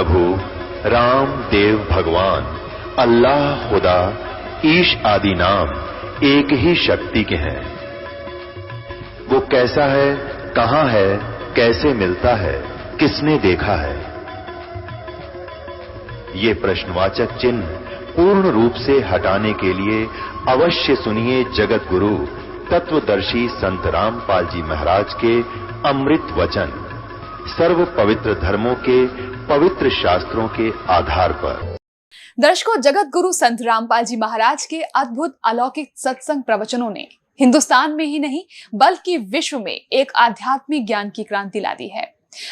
प्रभु राम देव भगवान अल्लाह खुदा ईश आदि नाम एक ही शक्ति के हैं। वो कैसा है, कहां है, कैसे मिलता है, किसने देखा है? ये प्रश्नवाचक चिन्ह पूर्ण रूप से हटाने के लिए अवश्य सुनिए जगत गुरु तत्वदर्शी संत रामपाल जी महाराज के अमृत वचन, सर्व पवित्र धर्मों के पवित्र शास्त्रों के आधार पर। दर्शकों, जगत गुरु संत रामपाल जी महाराज के अद्भुत अलौकिक सत्संग प्रवचनों ने हिंदुस्तान में ही नहीं बल्कि विश्व में एक आध्यात्मिक ज्ञान की क्रांति ला दी है।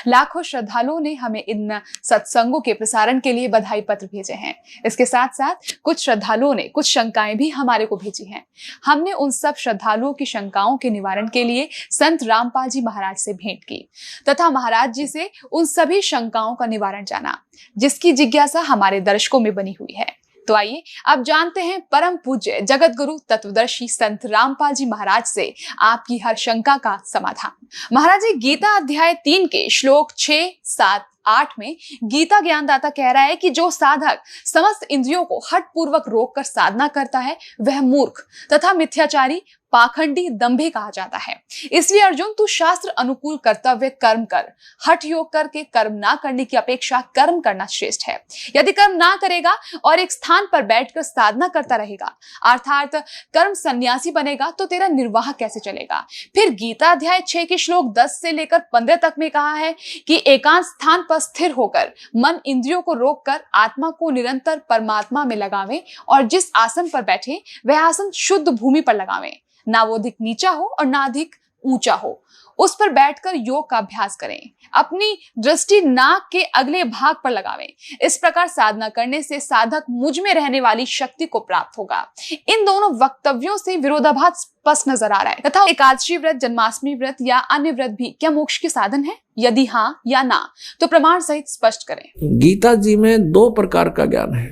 लाखों श्रद्धालुओं ने हमें इन सत्संगों के प्रसारण के लिए बधाई पत्र भेजे हैं। इसके साथ साथ कुछ श्रद्धालुओं ने कुछ शंकाएं भी हमारे को भेजी हैं। हमने उन सब श्रद्धालुओं की शंकाओं के निवारण के लिए संत रामपाल जी महाराज से भेंट की तथा महाराज जी से उन सभी शंकाओं का निवारण जाना, जिसकी जिज्ञासा हमारे दर्शकों में बनी हुई है। तो आइए अब जानते हैं परम पूज्य जगत गुरु तत्वदर्शी संत रामपाल जी महाराज से आपकी हर शंका का समाधान। महाराज जी, गीता अध्याय 3 के श्लोक 6, 7, 8 में गीता ज्ञानदाता कह रहा है कि जो साधक समस्त इंद्रियों को हठ पूर्वक रोककर साधना करता है वह मूर्ख तथा मिथ्याचारी, पाखंडी, दंभे कहा जाता है। इसलिए अर्जुन, तू शास्त्र अनुकूल कर्तव्य कर्म कर। हठ योग करके कर्म ना करने की अपेक्षा कर्म करना श्रेष्ठ है। यदि कर्म ना करेगा और एक स्थान पर बैठकर साधना करता रहेगा, अर्थात कर्म सन्यासी बनेगा, तो तेरा निर्वाह कैसे चलेगा? फिर गीता अध्याय 6 के श्लोक 10 से लेकर 15 तक में कहा है कि एकांत स्थान पर स्थिर होकर मन इंद्रियों को रोककर आत्मा को निरंतर परमात्मा में लगावे और जिस आसन पर बैठे वह आसन शुद्ध भूमि पर लगावे, ना वो अधिक नीचा हो और ना अधिक ऊंचा हो। उस पर बैठकर योग का अभ्यास करें। अपनी दृष्टि नाक के अगले भाग पर लगावें। इस प्रकार साधना करने से साधक मुझ में रहने वाली शक्ति को प्राप्त होगा। इन दोनों वक्तव्यों से विरोधाभास स्पष्ट नजर आ रहा है तथा एकादशी व्रत, जन्माष्टमी व्रत या अन्य व्रत भी क्या मोक्ष के साधन है? यदि हाँ या ना तो प्रमाण सहित स्पष्ट करें। गीता जी में 2 प्रकार का ज्ञान है।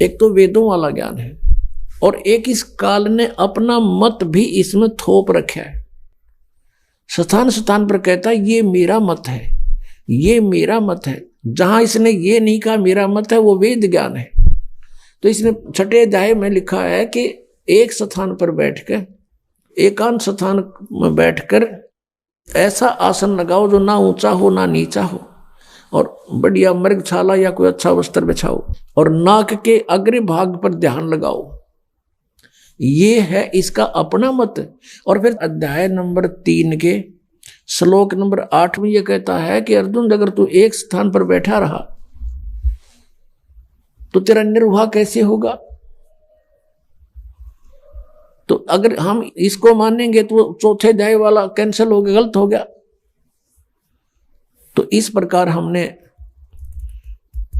एक तो वेदों वाला ज्ञान है और एक इस काल ने अपना मत भी इसमें थोप रखा है। स्थान स्थान पर कहता है ये मेरा मत है, ये मेरा मत है। जहां इसने ये नहीं कहा मेरा मत है, वो वेद ज्ञान है। तो इसने 6ठे अध्याय में लिखा है कि एक स्थान पर बैठकर, एकांत स्थान में बैठकर ऐसा आसन लगाओ जो ना ऊंचा हो ना नीचा हो, और बढ़िया मृगछाला या कोई अच्छा वस्त्र बिछाओ और नाक के अग्र भाग पर ध्यान लगाओ। ये है इसका अपना मत। और फिर अध्याय नंबर 3 के श्लोक नंबर 8 में यह कहता है कि अर्जुन, अगर तू एक स्थान पर बैठा रहा तो तेरा निर्वाह कैसे होगा? तो अगर हम इसको मानेंगे तो चौथे अध्याय वाला कैंसिल हो गया, गलत हो गया। तो इस प्रकार हमने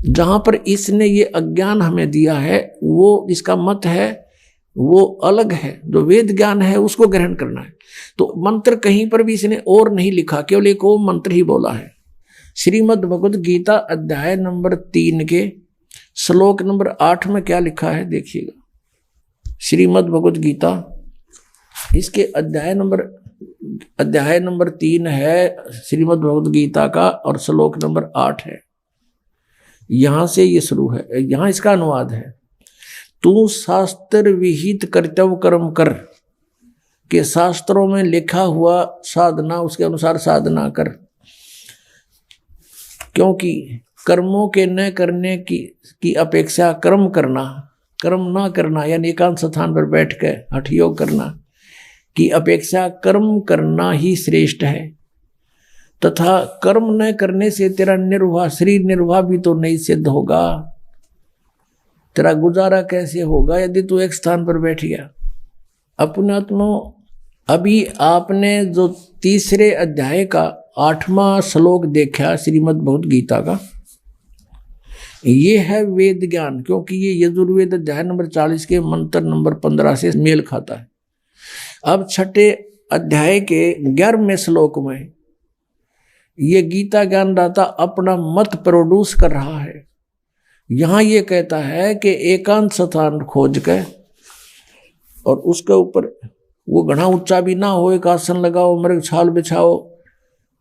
जहां पर इसने ये अज्ञान हमें दिया है, वो इसका मत है वो अलग है। जो वेद ज्ञान है उसको ग्रहण करना है। तो मंत्र कहीं पर भी इसने और नहीं लिखा, केवल एक वो मंत्र ही बोला है। श्रीमद् भगवद गीता अध्याय नंबर 3 के श्लोक नंबर 8 में क्या लिखा है देखिएगा। श्रीमद् भगवद गीता इसके अध्याय नंबर 3 है श्रीमद् भगवद गीता का और श्लोक नंबर 8 है। यहां से ये शुरू है। यहां इसका अनुवाद है, तू शास्त्र विहित कर्तव्य कर्म कर, के शास्त्रों में लिखा हुआ साधना उसके अनुसार साधना कर, क्योंकि कर्मों के न करने की अपेक्षा कर्म ना करना यानी एकांत स्थान पर बैठ कर हठ योग करना की अपेक्षा कर्म करना ही श्रेष्ठ है। तथा कर्म न करने से तेरा निर्वाह, शरीर निर्वाह भी तो नहीं सिद्ध होगा। तेरा गुजारा कैसे होगा यदि तू एक स्थान पर बैठ गया? अपने आत्मा, अभी आपने जो 3रे अध्याय का 8वां श्लोक देखा श्रीमद् भगवद गीता का, ये है वेद ज्ञान, क्योंकि ये यजुर्वेद अध्याय नंबर 40 के मंत्र नंबर 15 से मेल खाता है। अब 6ठे अध्याय के 11वें श्लोक में ये गीता ज्ञानदाता अपना मत प्रोड्यूस कर रहा है। यहां ये कहता है कि एकांत स्थान खोज के और उसके ऊपर वो घना ऊंचा भी ना हो, एक आसन लगाओ, मृग छाल बिछाओ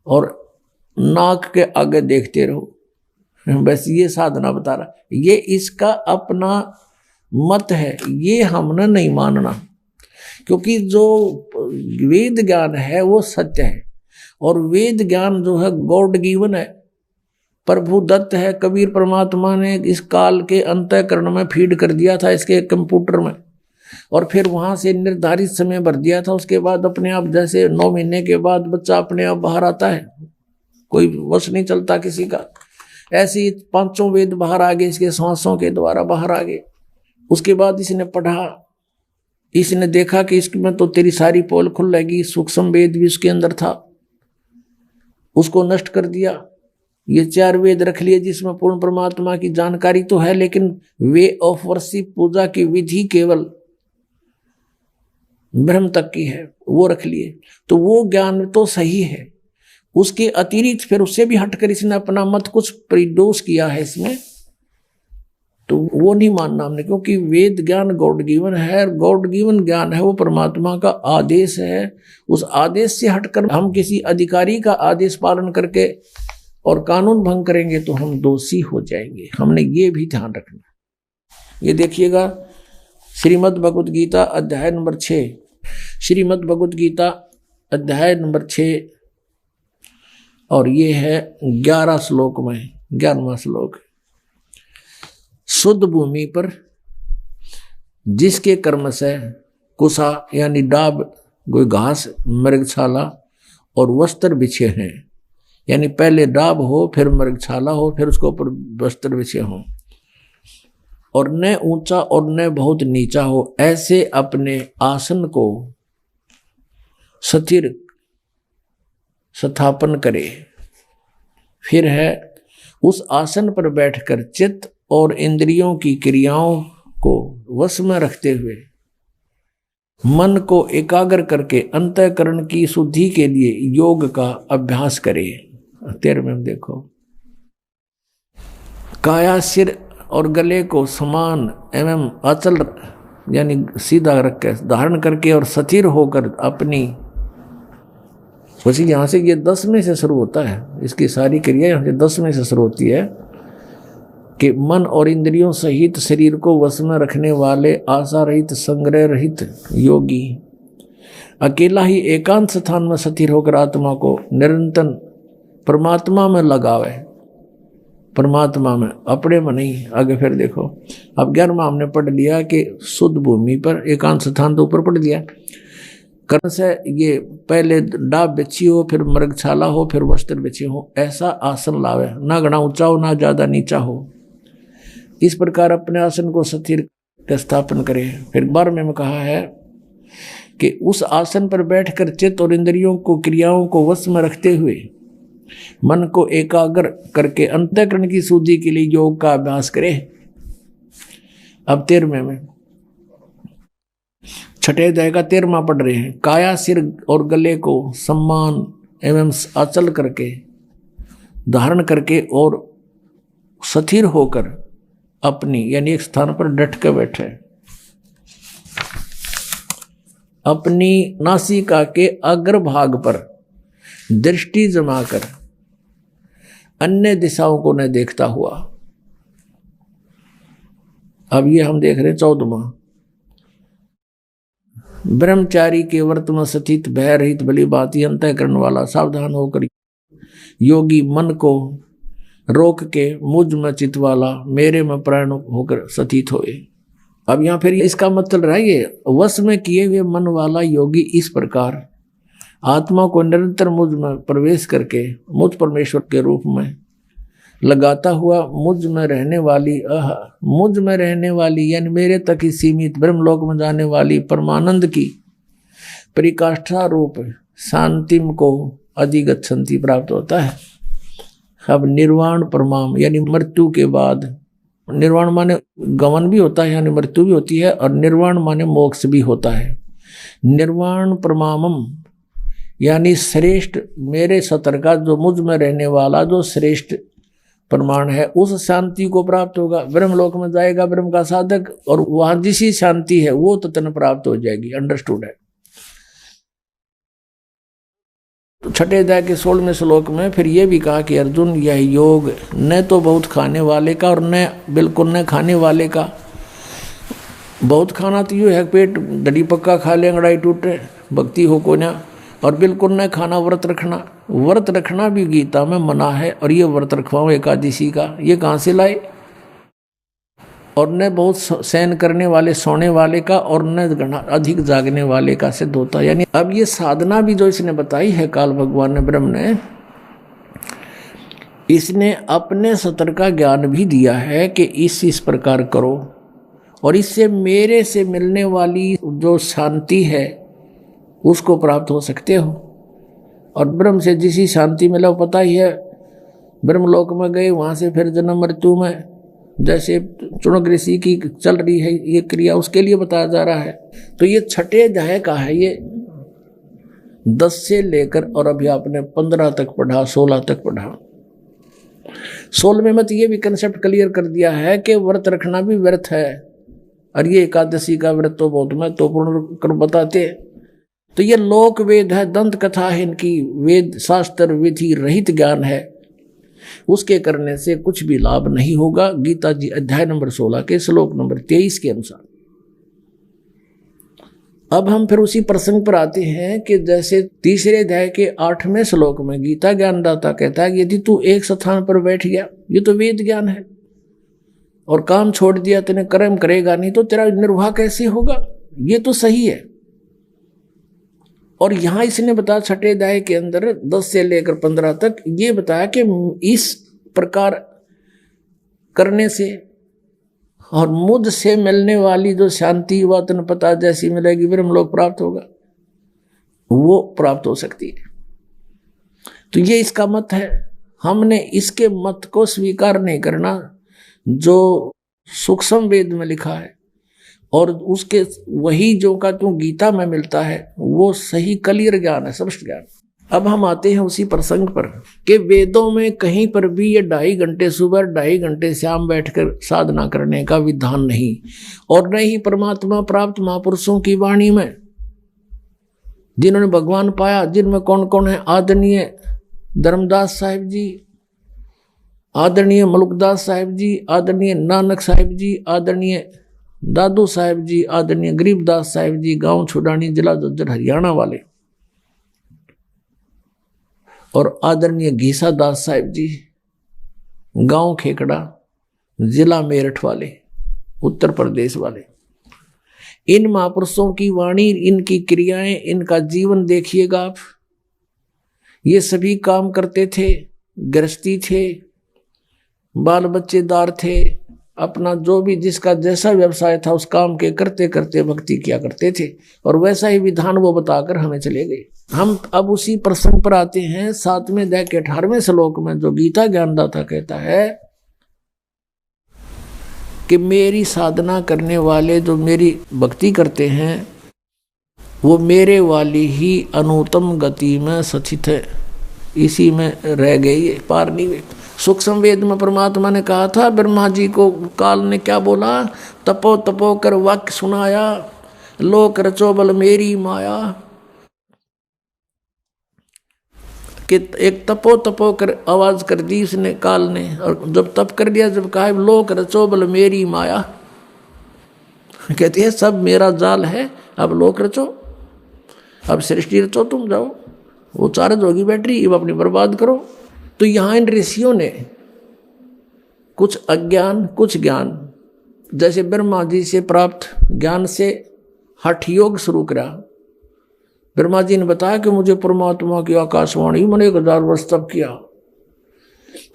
और नाक के आगे देखते रहो। बस ये साधना बता रहा, ये इसका अपना मत है, ये हमने नहीं मानना, क्योंकि जो वेद ज्ञान है वो सत्य है, और वेद ज्ञान जो है गॉड गिवन है, प्रभु दत्त है। कबीर परमात्मा ने इस काल के अंतःकरण में फीड कर दिया था, इसके कंप्यूटर में, और फिर वहां से निर्धारित समय भर दिया था। उसके बाद अपने आप, जैसे 9 महीने के बाद बच्चा अपने आप बाहर आता है, कोई वश नहीं चलता किसी का, ऐसे ही 5 वेद बाहर आ गए, इसके सांसों के द्वारा बाहर आ गए। उसके बाद इसने पढ़ा, इसने देखा कि इसमें तो तेरी सारी पोल खुल लगी, सूक्ष्म वेद भी उसके अंदर था, उसको नष्ट कर दिया। ये 4 वेद रख लिए जिसमें पूर्ण परमात्मा की जानकारी तो है, लेकिन वे ऑफ वर्शिप, पूजा की विधि केवल ब्रह्म तक की है, वो रख लिए। तो वो ज्ञान तो सही है, उसके अतिरिक्त फिर उससे भी हटकर इसने अपना मत कुछ परिदोष किया है इसमें, तो वो नहीं मानना हमने, क्योंकि वेद ज्ञान गॉड गिवन है, गॉड गिवन ज्ञान है वो परमात्मा का आदेश है। उस आदेश से हटकर हम किसी अधिकारी का आदेश पालन करके और कानून भंग करेंगे तो हम दोषी हो जाएंगे, हमने ये भी ध्यान रखना। ये देखिएगा श्रीमद् भगवद गीता अध्याय नंबर 6, श्रीमद् भगवद गीता अध्याय नंबर 6, और ये है 11 श्लोक में 11वां श्लोक। शुद्ध भूमि पर जिसके कर्म से कुसा यानी डाब, कोई घास, मृगशाला और वस्त्र बिछे हैं, यानी पहले डाब हो, फिर मृगशाला हो, फिर उसके ऊपर वस्त्र बिछे हों, और न ऊंचा और न बहुत नीचा हो, ऐसे अपने आसन को स्थिर स्थापन करे। फिर है उस आसन पर बैठकर चित्त और इंद्रियों की क्रियाओं को वश में रखते हुए मन को एकाग्र करके अंतःकरण की शुद्धि के लिए योग का अभ्यास करे। 13 में देखो, काया, सिर और गले को समान एवं अचल यानी सीधा रख के धारण करके और स्थिर होकर अपनी, वैसे यहाँ से ये 10 में से शुरू होता है, इसकी सारी क्रिया यहाँ से 10 में से शुरू होती है कि मन और इंद्रियों सहित शरीर को वश में रखने वाले आशा रहित, संग्रह रहित योगी अकेला ही एकांत स्थान में स्थिर होकर आत्मा को निरंतर परमात्मा में लगावे, परमात्मा में, अपने में नहीं। आगे फिर देखो, अब 11वां हमने पढ़ लिया कि शुद्ध भूमि पर एकांत स्थान तो ऊपर पढ़ लिया, कर्म से ये पहले डाब बिछी हो, फिर मृगशाला हो, फिर वस्त्र बिछे हो, ऐसा आसन लावे, ना घना ऊंचा हो ना ज्यादा नीचा हो, इस प्रकार अपने आसन को स्थिर स्थापन करे। फिर 12वें में कहा है कि उस आसन पर बैठकर चित्त और इंद्रियों को क्रियाओं को वश में रखते हुए मन को एकाग्र करके अंतःकरण की शुद्धि के लिए योग का अभ्यास करे। अब 13वें में, छठे अध्याय का 13वां पढ़ रहे हैं। काया, सिर और गले को सम्मान एवं अचल करके धारण करके और स्थिर होकर अपनी यानी एक स्थान पर डट के बैठे, अपनी नासिका के अग्रभाग पर दृष्टि जमाकर अन्य दिशाओं को न देखता हुआ। अब ये हम देख रहे हैं 14वां, ब्रह्मचारी के व्रत में स्थित भय रहित भली भांति अंतःकरण वाला सावधान होकर योगी मन को रोक के मुझ में चित वाला मेरे में प्राण होकर स्थित होए। अब यहाँ फिर इसका मतलब रहा ये वश में किए हुए मन वाला योगी इस प्रकार आत्मा को निरंतर मुझ में प्रवेश करके मुझ परमेश्वर के रूप में लगाता हुआ मुझ में रहने वाली यानी मेरे तक ही सीमित ब्रह्मलोक में जाने वाली परमानंद की परिकाष्ठा रूप शांतिम को अधिगच्छन्ति प्राप्त होता है। अब निर्वाण परमाम यानी मृत्यु के बाद, निर्वाण माने गमन भी होता है यानी मृत्यु भी होती है, और निर्वाण माने मोक्ष भी होता है। निर्वाण परमामम यानी श्रेष्ठ मेरे सतर का जो मुझ में रहने वाला जो श्रेष्ठ प्रमाण है, उस शांति को प्राप्त होगा। ब्रह्मलोक में जाएगा ब्रह्म का साधक, और वहां जिसी शांति है वो तन प्राप्त हो जाएगी। अंडरस्टूड है। तो छठे अध्याय के 16वें श्लोक में फिर ये भी कहा कि अर्जुन, यह योग न तो बहुत खाने वाले का और न बिल्कुल न खाने वाले का। बहुत खाना तो यूँ है, पेट दड़ी पक्का खा ले अंगड़ाई टूटे, भक्ति हो को ना। और बिल्कुल न खाना, व्रत रखना। व्रत रखना भी गीता में मना है, और ये व्रत रखवाओ एकादशी का, ये कहाँ से लाए। और न बहुत सहन करने वाले, सोने वाले का, और न अधिक जागने वाले का सिद्ध होता। यानी अब ये साधना भी जो इसने बताई है काल भगवान ने, ब्रह्म ने, इसने अपने सतर का ज्ञान भी दिया है कि इस प्रकार करो, और इससे मेरे से मिलने वाली जो शांति है उसको प्राप्त हो सकते हो। और ब्रह्म से जिसी शांति मिला पता ही है, ब्रह्मलोक में गए, वहाँ से फिर जन्म मृत्यु में जैसे चुनक ऋषि की चल रही है ये क्रिया, उसके लिए बताया जा रहा है। तो ये छठे अध्याय का है, ये 10 से लेकर, और अभी आपने 15 तक पढ़ा, 16 तक पढ़ा। 16वें में तो ये भी कंसेप्ट क्लियर कर दिया है कि व्रत रखना भी व्यर्थ है, और ये एकादशी का व्रत तो बहुत महत्वपूर्ण कर बताते। तो ये लोक वेद है, दंत कथा है इनकी, वेद शास्त्र विधि रहित ज्ञान है, उसके करने से कुछ भी लाभ नहीं होगा। गीता जी अध्याय नंबर 16 के श्लोक नंबर 23 के अनुसार। अब हम फिर उसी प्रसंग पर आते हैं कि जैसे तीसरे अध्याय के 8वें श्लोक में गीता ज्ञानदाता कहता है, यदि तू एक स्थान पर बैठ गया, ये तो वेद ज्ञान है, और काम छोड़ दिया, तेने कर्म करेगा नहीं, तो तेरा निर्वाह कैसे होगा। ये तो सही है। और यहां इसने बताया छठे अध्याय के अंदर 10 से लेकर 15 तक ये बताया कि इस प्रकार करने से और मुझ से मिलने वाली जो शांति व तन पता जैसी मिलेगी, ब्रह्मलोक प्राप्त होगा, वो प्राप्त हो सकती है। तो ये इसका मत है। हमने इसके मत को स्वीकार नहीं करना जो सूक्ष्म वेद में लिखा है, और उसके वही जो का क्यों गीता में मिलता है वो सही क्लियर ज्ञान है, स्पष्ट ज्ञान। अब हम आते हैं उसी प्रसंग पर कि वेदों में कहीं पर भी ये 2.5 घंटे सुबह 2.5 घंटे शाम बैठकर साधना करने का विधान नहीं, और न ही परमात्मा प्राप्त महापुरुषों की वाणी में जिन्होंने भगवान पाया, जिनमें कौन कौन है, आदरणीय धर्मदास साहिब जी, आदरणीय मलुकदास साहिब जी, आदरणीय नानक साहिब जी, आदरणीय दादू साहिब जी, आदरणीय गरीबदास साहिब जी, गांव छुडानी, जिला झज्जर हरियाणा वाले, और आदरणीय घीसा दास साहिब जी, गांव खेकड़ा, जिला मेरठ वाले, उत्तर प्रदेश वाले। इन महापुरुषों की वाणी, इनकी क्रियाएं, इनका जीवन देखिएगा आप। ये सभी काम करते थे, गृहस्थी थे, बाल बच्चेदार थे, अपना जो भी जिसका जैसा व्यवसाय था उस काम के करते करते भक्ति किया करते थे, और वैसा ही विधान वो बताकर हमें चले गए। हम अब उसी प्रसंग पर आते हैं 7वें अध्याय के 18वें श्लोक में, जो गीता ज्ञानदाता कहता है कि मेरी साधना करने वाले जो मेरी भक्ति करते हैं वो मेरे वाली ही अनुत्तम गति में स्थित है, इसी में रह गई, पार नहीं हुए। सूक्ष्म वेद में परमात्मा ने कहा था, ब्रह्मा जी को काल ने क्या बोला, तपो तपो कर वाक्य सुनाया, लोक रचो बल मेरी माया। कि एक तपो तपो कर आवाज कर दी उसने काल ने, और जब तप कर दिया, जब कहा लोक रचो बल मेरी माया, कहती है सब मेरा जाल है, अब लोक रचो, अब सृष्टि रचो, तुम जाओ, वो चार्ज होगी बैटरी, अब अपनी बर्बाद करो। तो यहाँ इन ऋषियों ने कुछ अज्ञान कुछ ज्ञान, जैसे ब्रह्मा जी से प्राप्त ज्ञान से हठ योग शुरू करा। ब्रह्मा जी ने बताया कि मुझे परमात्मा की आकाशवाणी, मैंने 1000 वर्ष तप किया,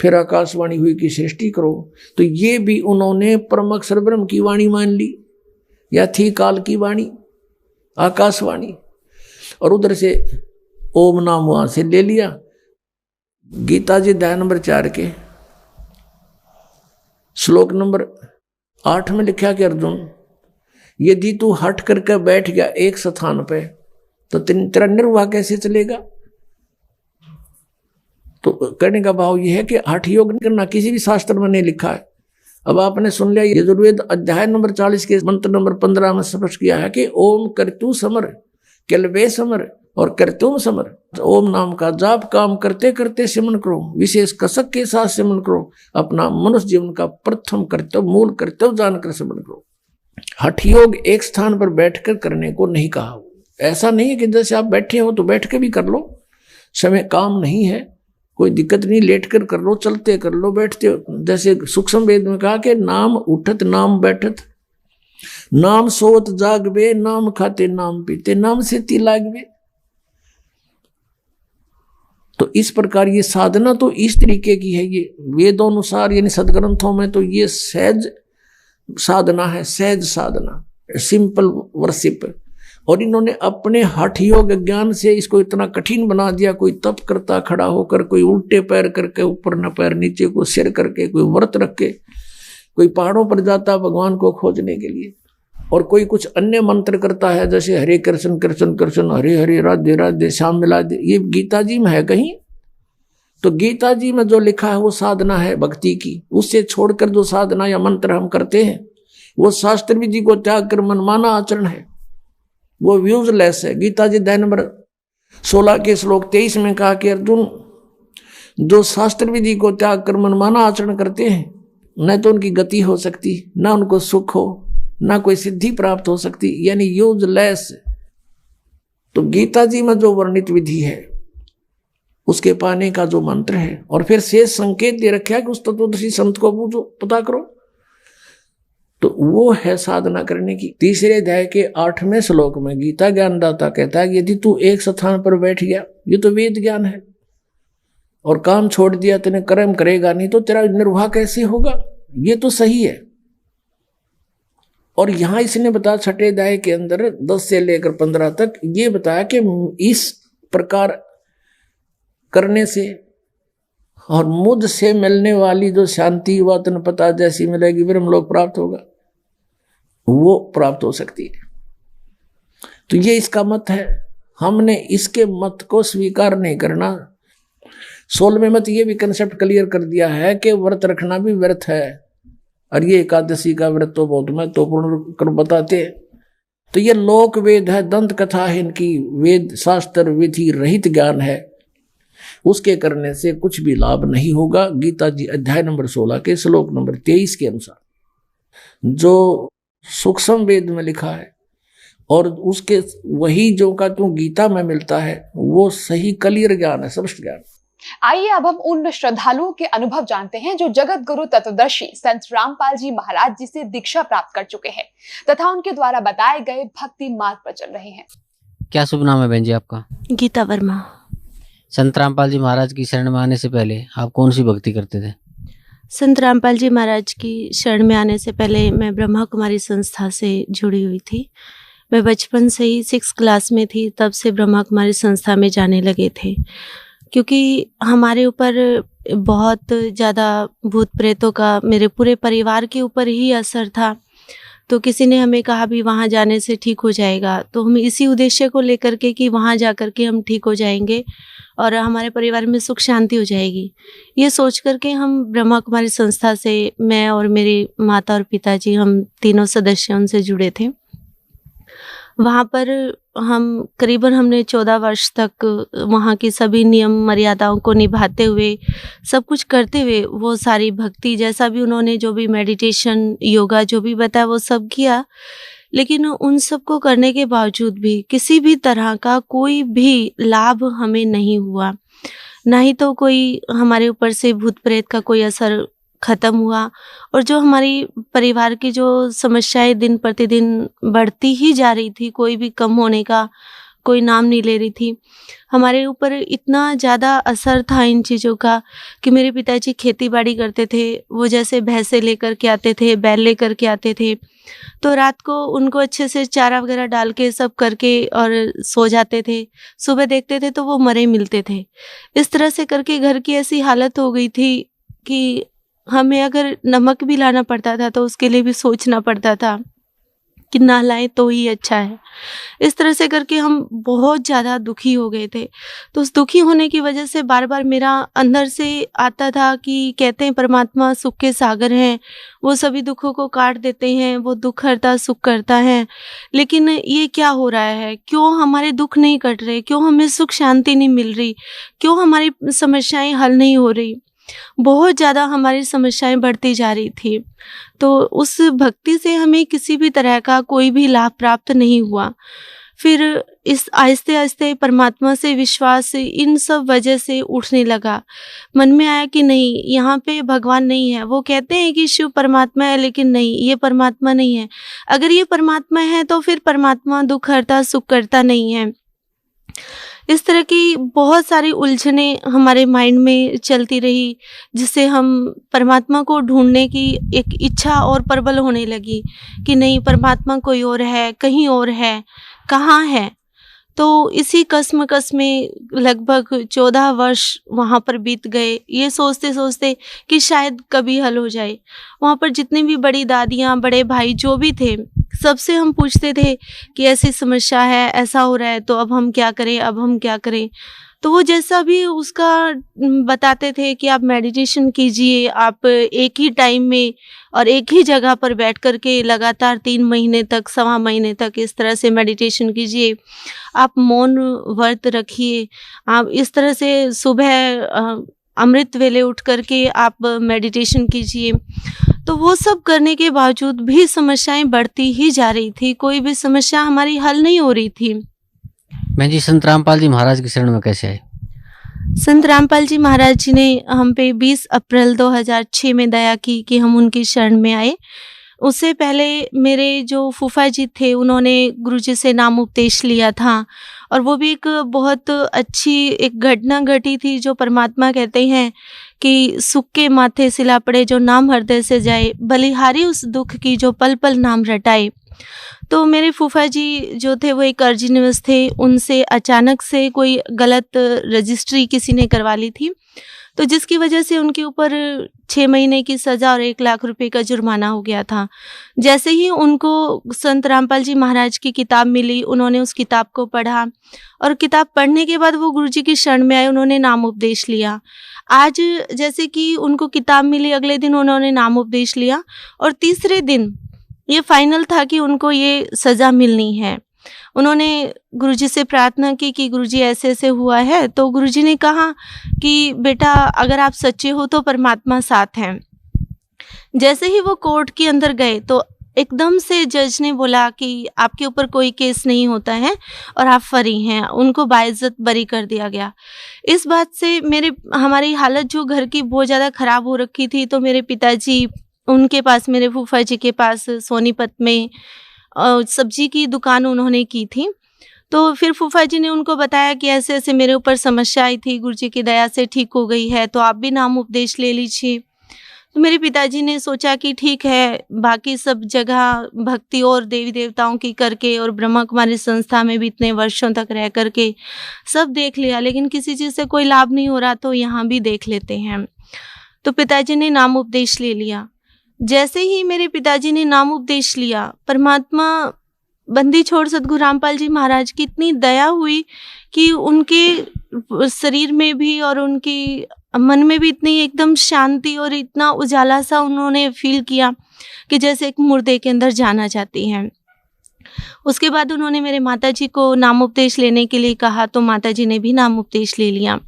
फिर आकाशवाणी हुई कि सृष्टि करो। तो ये भी उन्होंने परम अक्षर ब्रह्म की वाणी मान ली, या थी काल की वाणी आकाशवाणी, और उधर से ओम नाम वहां से ले लिया। गीता जी अध्याय नंबर 4 के श्लोक नंबर 8 में लिखा कि अर्जुन, यदि तू हट करके बैठ गया एक स्थान पे, तो तेरा निर्वाह कैसे चलेगा। तो कहने का भाव यह है कि हठ योग नहीं करना, किसी भी शास्त्र में नहीं लिखा है। अब आपने सुन लिया, यजुर्वेद अध्याय नंबर 40 के मंत्र नंबर 15 में स्पष्ट किया है कि ओम कर तू समर, केलवे समर, और करतुम समर। ओम नाम का जाप काम करते करते सिमरन करो, विशेष कसक के साथ सिमरन करो, अपना मनुष्य जीवन का प्रथम कर्तव्य मूल कर्तव्य जानकर सिमरन करो। हठ योग एक स्थान पर बैठकर करने को नहीं कहा। ऐसा नहीं है कि जैसे आप बैठे हो तो बैठ के भी कर लो, समय काम नहीं है, कोई दिक्कत नहीं, लेट कर लो, चलते कर लो, बैठते हो। जैसे सूक्ष्म वेद में कहा कि नाम उठत नाम बैठत, नाम सोत जागबे, नाम खाते नाम पीते, नाम से ती लागबे। तो इस प्रकार ये साधना तो इस तरीके की है, ये वेदों अनुसार यानी सदग्रंथों में तो ये सहज साधना है, सहज साधना, सिंपल वर्शिप। और इन्होंने अपने हठ योग ज्ञान से इसको इतना कठिन बना दिया। कोई तप करता खड़ा होकर, कोई उल्टे पैर करके, ऊपर न पैर नीचे को सिर करके, कोई व्रत रख के, कोई पहाड़ों पर जाता भगवान को खोजने के लिए, और कोई कुछ अन्य मंत्र करता है जैसे हरे कृष्ण कृष्ण कृष्ण हरे हरे राधे राधे श्याम मिला दे। ये गीता जी में है कहीं? तो गीता जी में जो लिखा है वो साधना है भक्ति की। उससे छोड़कर जो साधना या मंत्र हम करते हैं वो शास्त्र विधि को त्याग कर मनमाना आचरण है, वो यूजलेस है। गीता जी अध्याय नंबर 16 के श्लोक 23 में कहा कि अर्जुन, जो शास्त्र विधि को त्याग कर मनमाना आचरण करते हैं न तो उनकी गति हो सकती, न उनको सुख हो, ना कोई सिद्धि प्राप्त हो सकती, यानी यूजलेस। तो गीता जी में जो वर्णित विधि है उसके पाने का जो मंत्र है, और फिर शेष संकेत दे रखा है कि उस तत्वदर्शी संत को पूछो, पता करो, तो वो है साधना करने की। तीसरे अध्याय के 8वें श्लोक में गीता ज्ञानदाता कहता है कि यदि तू एक स्थान पर बैठ गया, ये तो वेद ज्ञान है, और काम छोड़ दिया, तेने कर्म करेगा नहीं तो तेरा निर्वाह कैसे होगा? ये तो सही है। और यहां इसने बताया छठे अध्याय के अंदर 10 से लेकर 15 तक ये बताया कि इस प्रकार करने से और मुझ से मिलने वाली जो शांति व तन पता जैसी मिलेगी, ब्रह्मलोक प्राप्त होगा, वो प्राप्त हो सकती है। तो ये इसका मत है। हमने इसके मत को स्वीकार नहीं करना। 16वें मत ये भी कंसेप्ट क्लियर कर दिया है कि व्रत रखना भी व्यर्थ है, और ये एकादशी का व्रत तो बहुत महत्वपूर्ण कर बताते हैं। तो ये लोक वेद है, दंत कथा है, इनकी वेद शास्त्र विधि रहित ज्ञान है, उसके करने से कुछ भी लाभ नहीं होगा। गीता जी अध्याय नंबर 16 के श्लोक नंबर 23 के अनुसार जो सूक्ष्म वेद में लिखा है और उसके वही जो का तो गीता में मिलता है वो सही क्लियर ज्ञान है, स्पष्ट ज्ञान। आइए अब हम उन श्रद्धालुओं के अनुभव जानते हैं जो जगत गुरु तत्वदर्शी संत रामपाल जी महाराज जी से दीक्षा प्राप्त कर चुके हैं तथा उनके द्वारा बताए गए भक्ति मार्ग पर चल रहे हैं। क्या शुभ नाम है बहन जी आपका? गीता वर्मा। संत रामपाल जी महाराज की शरण में आने से पहले आप कौन सी भक्ति करते थे? संत रामपाल जी महाराज की शरण में आने से पहले मैं ब्रह्मा कुमारी संस्था से जुड़ी हुई थी। मैं बचपन से ही 6th क्लास में थी, तब से ब्रह्मा कुमारी संस्था में जाने लगे थे, क्योंकि हमारे ऊपर बहुत ज़्यादा भूत प्रेतों का मेरे पूरे परिवार के ऊपर ही असर था। तो किसी ने हमें कहा भी वहाँ जाने से ठीक हो जाएगा, तो हम इसी उद्देश्य को लेकर के कि वहाँ जा कर के हम ठीक हो जाएंगे और हमारे परिवार में सुख शांति हो जाएगी, ये सोच करके हम ब्रह्मा कुमारी संस्था से, मैं और मेरी माता और पिताजी, हम तीनों सदस्य उनसे जुड़े थे। वहाँ पर हमने 14 वर्ष तक वहाँ की सभी नियम मर्यादाओं को निभाते हुए, सब कुछ करते हुए, वो सारी भक्ति जैसा भी उन्होंने जो भी मेडिटेशन योगा जो भी बताया वो सब किया। लेकिन उन सब को करने के बावजूद भी किसी भी तरह का कोई भी लाभ हमें नहीं हुआ, ना ही तो कोई हमारे ऊपर से भूत प्रेत का कोई असर खत्म हुआ। और जो हमारी परिवार की जो समस्याएं दिन प्रतिदिन बढ़ती ही जा रही थी, कोई भी कम होने का कोई नाम नहीं ले रही थी। हमारे ऊपर इतना ज़्यादा असर था इन चीज़ों का कि मेरे पिताजी खेती बाड़ी करते थे, वो जैसे भैंसे लेकर के आते थे, बैल लेकर के आते थे, तो रात को उनको अच्छे से चारा वगैरह डाल के सब करके और सो जाते थे। सुबह देखते थे तो वो मरे मिलते थे। इस तरह से करके घर की ऐसी हालत हो गई थी कि हमें अगर नमक भी लाना पड़ता था तो उसके लिए भी सोचना पड़ता था। कि ना लाएं तो ही अच्छा है। इस तरह से करके हम बहुत ज़्यादा दुखी हो गए थे। तो उस दुखी होने की वजह से बार बार मेरा अंदर से आता था कि कहते हैं परमात्मा सुख के सागर हैं, वो सभी दुखों को काट देते हैं, वो दुख हरता सुख करता है। लेकिन ये क्या हो रहा है, क्यों हमारे दुख नहीं कट रहे, क्यों हमें सुख शांति नहीं मिल रही, क्यों हमारी समस्याएं हल नहीं हो रही। बहुत ज़्यादा हमारी समस्याएं बढ़ती जा रही थी। तो उस भक्ति से हमें किसी भी तरह का कोई भी लाभ प्राप्त नहीं हुआ। फिर इस आहिस्ते आहिस्ते परमात्मा से विश्वास इन सब वजह से उठने लगा। मन में आया कि नहीं, यहाँ पे भगवान नहीं है। वो कहते हैं कि शिव परमात्मा है, लेकिन नहीं, ये परमात्मा नहीं है। अगर ये परमात्मा है तो फिर परमात्मा दुख हरता सुख करता नहीं है। इस तरह की बहुत सारी उलझने हमारे माइंड में चलती रही, जिससे हम परमात्मा को ढूंढने की एक इच्छा और प्रबल होने लगी कि नहीं, परमात्मा कोई और है, कहीं और है, कहाँ है। तो इसी कसमकस में लगभग 14 वर्ष वहाँ पर बीत गए, ये सोचते सोचते कि शायद कभी हल हो जाए। वहाँ पर जितनी भी बड़ी दादियाँ, बड़े भाई जो भी थे, सबसे हम पूछते थे कि ऐसी समस्या है, ऐसा हो रहा है, तो अब हम क्या करें, अब हम क्या करें। तो वो जैसा भी उसका बताते थे कि आप मेडिटेशन कीजिए, आप एक ही टाइम में और एक ही जगह पर बैठ कर के लगातार 3 महीने तक, सवा महीने तक इस तरह से मेडिटेशन कीजिए, आप मौन व्रत रखिए, आप इस तरह से सुबह अमृत वेले उठ करके आप मेडिटेशन कीजिए। तो वो सब करने के बावजूद भी समस्याएं बढ़ती ही जा रही थी, कोई भी समस्या हमारी हल नहीं हो रही थी। बहन जी, संत रामपाल जी महाराज की शरण में कैसे आए? संत रामपाल जी महाराज जी ने हम पे 20 अप्रैल 2006 में दया की कि हम उनकी शरण में आए। उससे पहले मेरे जो फूफा जी थे, उन्होंने गुरुजी से नाम उपदेश लिया था, और वो भी एक बहुत अच्छी एक घटना घटी थी, जो परमात्मा कहते हैं कि सुख के माथे सिला पड़े जो नाम हृदय से जाए, बलिहारी उस दुख की जो पल पल नाम रटाए। तो मेरे फूफा जी जो थे वो एक अर्जी निवास थे, उनसे अचानक से कोई गलत रजिस्ट्री किसी ने करवा ली थी, तो जिसकी वजह से उनके ऊपर 6 महीने की सज़ा और 1 लाख रुपए का जुर्माना हो गया था। जैसे ही उनको संत रामपाल जी महाराज की किताब मिली, उन्होंने उस किताब को पढ़ा, और किताब पढ़ने के बाद वो गुरुजी की शरण में आए, उन्होंने नाम उपदेश लिया। आज जैसे कि उनको किताब मिली, अगले दिन उन्होंने नाम उपदेश लिया, और तीसरे दिन ये फाइनल था कि उनको ये सज़ा मिलनी है। उन्होंने गुरुजी से प्रार्थना की कि गुरुजी ऐसे ऐसे हुआ है। तो गुरुजी ने कहा कि बेटा, अगर आप सच्चे हो तो परमात्मा साथ हैं। जैसे ही वो कोर्ट के अंदर गए तो एकदम से जज ने बोला कि आपके ऊपर कोई केस नहीं होता है और आप फ्री हैं। उनको बाइज्जत बरी कर दिया गया। इस बात से हमारी हालत जो घर की बहुत ज़्यादा ख़राब हो रखी थी, तो मेरे पिताजी, उनके पास, मेरे फूफा जी के पास सोनीपत में सब्जी की दुकान उन्होंने की थी। तो फिर फूफा जी ने उनको बताया कि ऐसे ऐसे मेरे ऊपर समस्या आई थी, गुरुजी की दया से ठीक हो गई है, तो आप भी नाम उपदेश ले लीजिए। तो मेरे पिताजी ने सोचा कि ठीक है, बाकी सब जगह भक्ति और देवी देवताओं की करके और ब्रह्मा कुमारी संस्था में भी इतने वर्षों तक रह करके सब देख लिया, लेकिन किसी चीज़ से कोई लाभ नहीं हो रहा, तो यहाँ भी देख लेते हैं। तो पिताजी ने नाम उपदेश ले लिया। जैसे ही मेरे पिताजी ने नाम उपदेश लिया, परमात्मा बंदी छोड़ सद्गुरु रामपाल जी महाराज की इतनी दया हुई कि उनके शरीर में भी और उनकी मन में भी इतनी एकदम शांति और इतना उजाला सा उन्होंने फील किया कि जैसे एक मुर्दे के अंदर जाना चाहती हैं। उसके बाद उन्होंने मेरे माताजी को नाम उपदेश लेने के लिए कहा, तो माताजी ने भी नाम उपदेश ले लिया।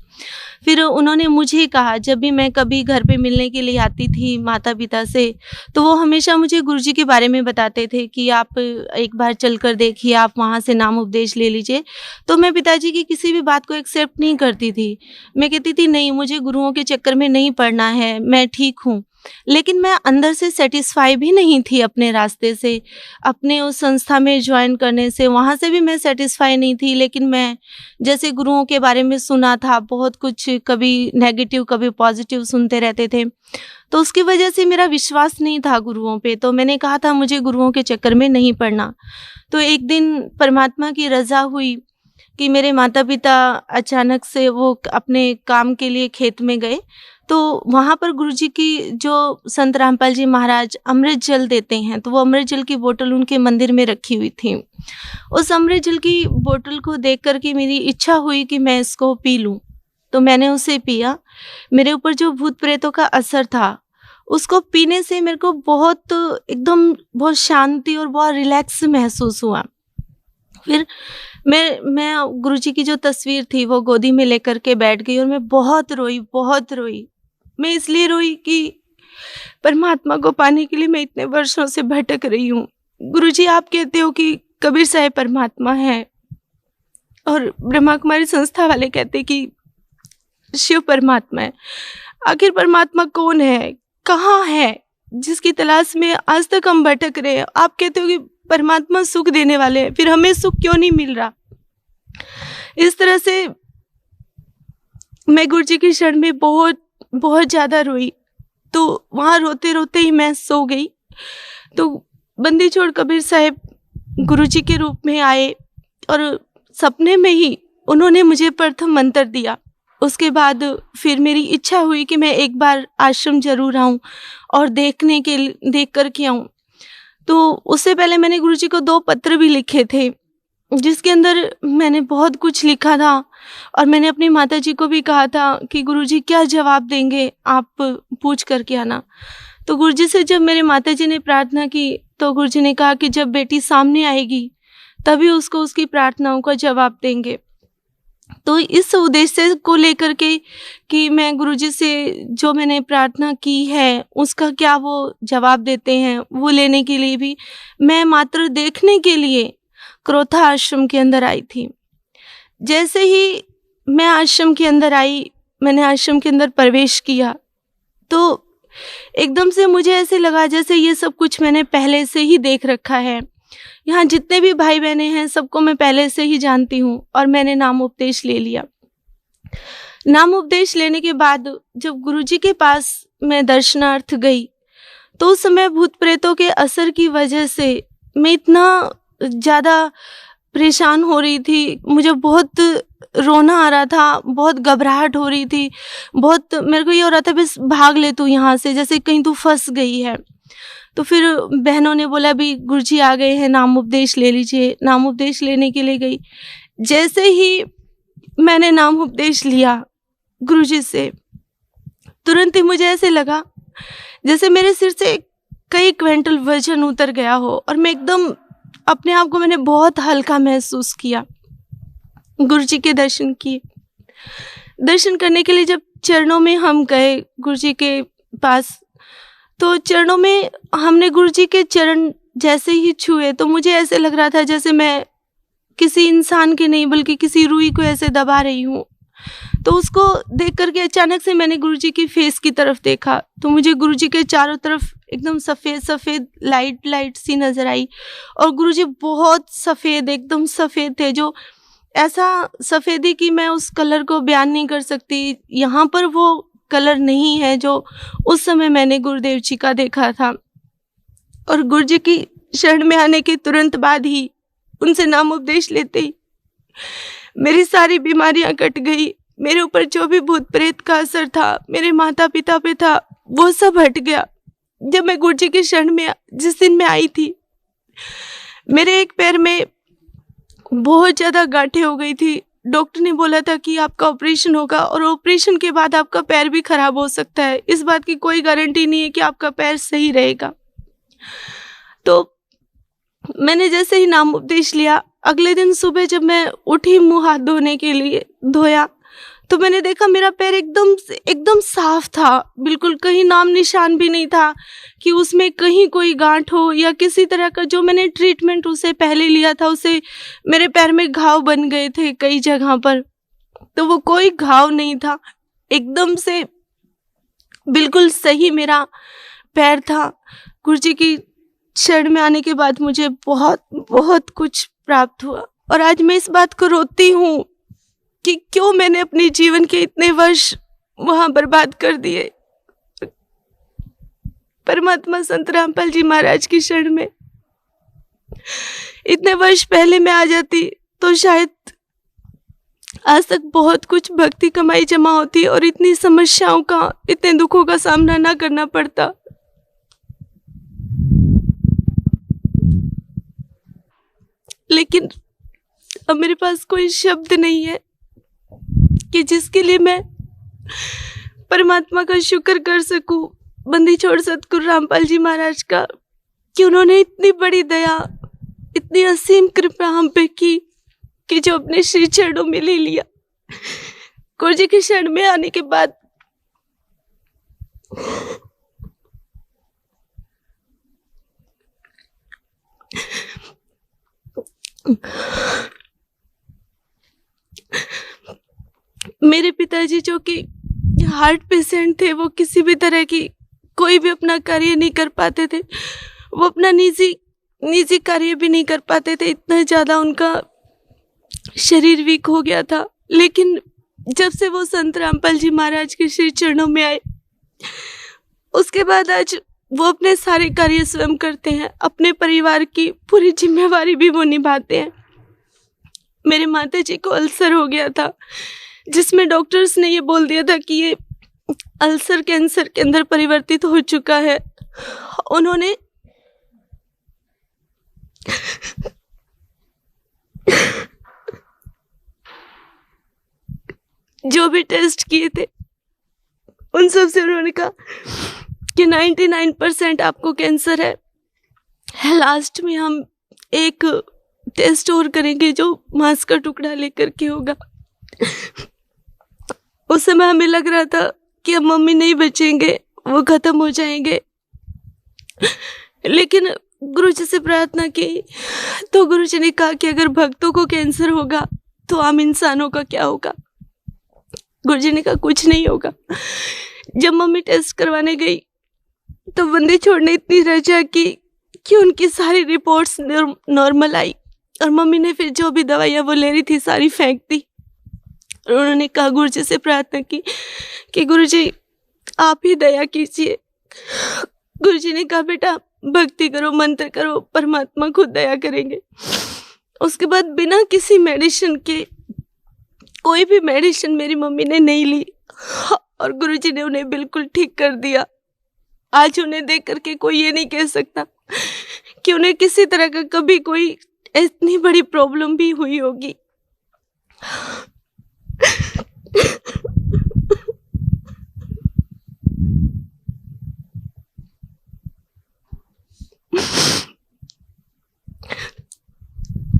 फिर उन्होंने मुझे कहा, जब भी मैं कभी घर पे मिलने के लिए आती थी माता पिता से, तो वो हमेशा मुझे गुरुजी के बारे में बताते थे कि आप एक बार चल कर देखिए, आप वहाँ से नाम उपदेश ले लीजिए। तो मैं पिताजी की किसी भी बात को एक्सेप्ट नहीं करती थी। मैं कहती थी नहीं, मुझे गुरुओं के चक्कर में नहीं पड़ना है, मैं ठीक हूँ। लेकिन मैं अंदर से सेटिस्फाई भी नहीं थी अपने रास्ते से, अपने उस संस्था में ज्वाइन करने से, वहाँ से भी मैं सेटिस्फाई नहीं थी। लेकिन मैं जैसे गुरुओं के बारे में सुना था, बहुत कुछ, कभी नेगेटिव कभी पॉजिटिव सुनते रहते थे, तो उसकी वजह से मेरा विश्वास नहीं था गुरुओं पे। तो मैंने कहा था मुझे गुरुओं के चक्कर में नहीं पड़ना। तो एक दिन परमात्मा की रज़ा हुई कि मेरे माता पिता अचानक से वो अपने काम के लिए खेत में गए, तो वहाँ पर गुरुजी की जो संत रामपाल जी महाराज अमृत जल देते हैं, तो वो अमृत जल की बोतल उनके मंदिर में रखी हुई थी। उस अमृत जल की बोतल को देख कर के मेरी इच्छा हुई कि मैं इसको पी लूँ, तो मैंने उसे पिया। मेरे ऊपर जो भूत प्रेतों का असर था, उसको पीने से मेरे को बहुत शांति और बहुत रिलैक्स महसूस हुआ। फिर मैं गुरुजी की जो तस्वीर थी वो गोदी में लेकर के बैठ गई और मैं बहुत रोई। मैं इसलिए रोई कि परमात्मा को पाने के लिए मैं इतने वर्षों से भटक रही हूँ। गुरुजी, आप कहते हो कि कबीर साहब परमात्मा है और ब्रह्मा कुमारी संस्था वाले कहते कि शिव परमात्मा है। आखिर परमात्मा कौन है, कहाँ है, जिसकी तलाश में आज तक हम भटक रहे हैं? आप कहते हो कि परमात्मा सुख देने वाले हैं, फिर हमें सुख क्यों नहीं मिल रहा? इस तरह से मैं गुरुजी की शरण में बहुत ज़्यादा रोई। तो वहाँ रोते रोते ही मैं सो गई। तो बंदी छोड़ कबीर साहब गुरुजी के रूप में आए और सपने में ही उन्होंने मुझे प्रथम मंत्र दिया। उसके बाद फिर मेरी इच्छा हुई कि मैं एक बार आश्रम जरूर आऊँ और देख कर के आऊँ। तो उससे पहले मैंने गुरुजी को 2 पत्र भी लिखे थे, जिसके अंदर मैंने बहुत कुछ लिखा था और मैंने अपनी माताजी को भी कहा था कि गुरुजी क्या जवाब देंगे, आप पूछ करके आना। तो गुरुजी से जब मेरे माताजी ने प्रार्थना की तो गुरुजी ने कहा कि जब बेटी सामने आएगी तभी उसको उसकी प्रार्थनाओं का जवाब देंगे। तो इस उद्देश्य को लेकर के कि मैं गुरुजी से जो मैंने प्रार्थना की है उसका क्या वो जवाब देते हैं, वो लेने के लिए भी मैं मात्र देखने के लिए क्रोथा आश्रम के अंदर आई थी। जैसे ही मैं आश्रम के अंदर आई, मैंने आश्रम के अंदर प्रवेश किया, तो एकदम से मुझे ऐसे लगा जैसे ये सब कुछ मैंने पहले से ही देख रखा है। यहाँ जितने भी भाई बहने हैं सबको मैं पहले से ही जानती हूँ और मैंने नाम उपदेश ले लिया। नाम उपदेश लेने के बाद जब गुरुजी के पास मैं दर्शनार्थ गई तो उस समय भूत प्रेतों के असर की वजह से मैं इतना ज़्यादा परेशान हो रही थी, मुझे बहुत रोना आ रहा था, बहुत घबराहट हो रही थी, बहुत मेरे को ये हो रहा था बस भाग ले तू यहाँ से, जैसे कहीं तू फंस गई है। तो फिर बहनों ने बोला भी गुरुजी आ गए हैं, नाम उपदेश ले लीजिए। नाम उपदेश लेने के लिए गई। जैसे ही मैंने नाम उपदेश लिया गुरुजी से, तुरंत ही मुझे ऐसे लगा जैसे मेरे सिर से कई क्विंटल वजन उतर गया हो और मैं एकदम अपने आप को मैंने बहुत हल्का महसूस किया। गुरुजी के दर्शन किए। दर्शन करने के लिए जब चरणों में हम गए गुरुजी के पास, तो चरणों में हमने गुरुजी के चरण जैसे ही छुए तो मुझे ऐसे लग रहा था जैसे मैं किसी इंसान के नहीं बल्कि किसी रूई को ऐसे दबा रही हूँ। तो उसको देख करके अचानक से मैंने गुरुजी की फेस की तरफ देखा तो मुझे गुरुजी के चारों तरफ एकदम सफ़ेद लाइट सी नज़र आई और गुरुजी बहुत सफ़ेद, एकदम सफ़ेद थे, जो ऐसा सफ़ेदी कि मैं उस कलर को बयान नहीं कर सकती। यहाँ पर वो कलर नहीं है जो उस समय मैंने गुरुदेव जी का देखा था। और गुरुजी की शरण में आने के तुरंत बाद ही, उनसे नाम उपदेश लेते ही मेरी सारी बीमारियां कट गई। मेरे ऊपर जो भी भूत प्रेत का असर था, मेरे माता पिता पे था, वो सब हट गया। जब मैं गुरुजी की शरण में जिस दिन मैं आई थी, मेरे एक पैर में बहुत ज़्यादा गांठें हो गई थी। डॉक्टर ने बोला था कि आपका ऑपरेशन होगा और ऑपरेशन के बाद आपका पैर भी खराब हो सकता है। इस बात की कोई गारंटी नहीं है कि आपका पैर सही रहेगा। तो मैंने जैसे ही नाम उपदेश लिया, अगले दिन सुबह जब मैं उठी मुंह हाथ धोने के लिए धोया तो मैंने देखा मेरा पैर एकदम साफ था, बिल्कुल कहीं नाम निशान भी नहीं था कि उसमें कहीं कोई गांठ हो या किसी तरह का जो मैंने ट्रीटमेंट उससे पहले लिया था उससे मेरे पैर में घाव बन गए थे कई जगह पर, तो वो कोई घाव नहीं था। एकदम से बिल्कुल सही मेरा पैर था। गुरुजी की शरण में आने के बाद मुझे बहुत कुछ प्राप्त हुआ और आज मैं इस बात को रोती हूँ कि क्यों मैंने अपने जीवन के इतने वर्ष वहां बर्बाद कर दिए। परमात्मा संत रामपाल जी महाराज की शरण में इतने वर्ष पहले मैं आ जाती तो शायद आज तक बहुत कुछ भक्ति कमाई जमा होती और इतनी समस्याओं का, इतने दुखों का सामना ना करना पड़ता। लेकिन अब मेरे पास कोई शब्द नहीं है कि जिसके लिए मैं परमात्मा का शुक्र कर सकूं, बंदी छोड़ सतगुरु रामपाल जी महाराज का, कि उन्होंने इतनी बड़ी दया, इतनी असीम कृपा हम पे की कि जो अपने श्री चरणों में ले लिया। गुरु जी के शरण में आने के बाद मेरे पिताजी जो कि हार्ट पेशेंट थे, वो किसी भी तरह की कोई भी अपना कार्य नहीं कर पाते थे। वो अपना निजी कार्य भी नहीं कर पाते थे, इतना ज़्यादा उनका शरीर वीक हो गया था। लेकिन जब से वो संत रामपाल जी महाराज के श्री चरणों में आए, उसके बाद आज वो अपने सारे कार्य स्वयं करते हैं, अपने परिवार की पूरी जिम्मेवारी भी वो निभाते हैं। मेरे माता जी को अल्सर हो गया था, जिसमें डॉक्टर्स ने ये बोल दिया था कि ये अल्सर कैंसर के अंदर परिवर्तित हो चुका है। उन्होंने जो भी टेस्ट किए थे उन सब से उन्होंने कहा कि 99% आपको कैंसर है। लास्ट में हम एक टेस्ट और करेंगे जो मांस का टुकड़ा लेकर के होगा। उस समय हमें लग रहा था कि अब मम्मी नहीं बचेंगे, वो खत्म हो जाएंगे। लेकिन गुरु जी से प्रार्थना की तो गुरु जी ने कहा कि अगर भक्तों को कैंसर होगा तो आम इंसानों का क्या होगा। गुरु जी ने कहा कुछ नहीं होगा। जब मम्मी टेस्ट करवाने गई तो बंदी छोड़ ने इतनी रजा की कि उनकी सारी रिपोर्ट्स नॉर्मल आई, और मम्मी ने फिर जो भी दवाइयाँ वो ले रही थी सारी फेंक दी। और उन्होंने कहा, गुरु जी से प्रार्थना की कि गुरु जी आप ही दया कीजिए। गुरु जी ने कहा, बेटा भक्ति करो, मंत्र करो, परमात्मा खुद दया करेंगे। उसके बाद बिना किसी मेडिसिन के, कोई भी मेडिसिन मेरी मम्मी ने नहीं ली, और गुरु जी ने उन्हें बिल्कुल ठीक कर दिया। आज उन्हें देख करके कोई ये नहीं कह सकता कि उन्हें किसी तरह का कभी कोई इतनी बड़ी प्रॉब्लम भी हुई होगी।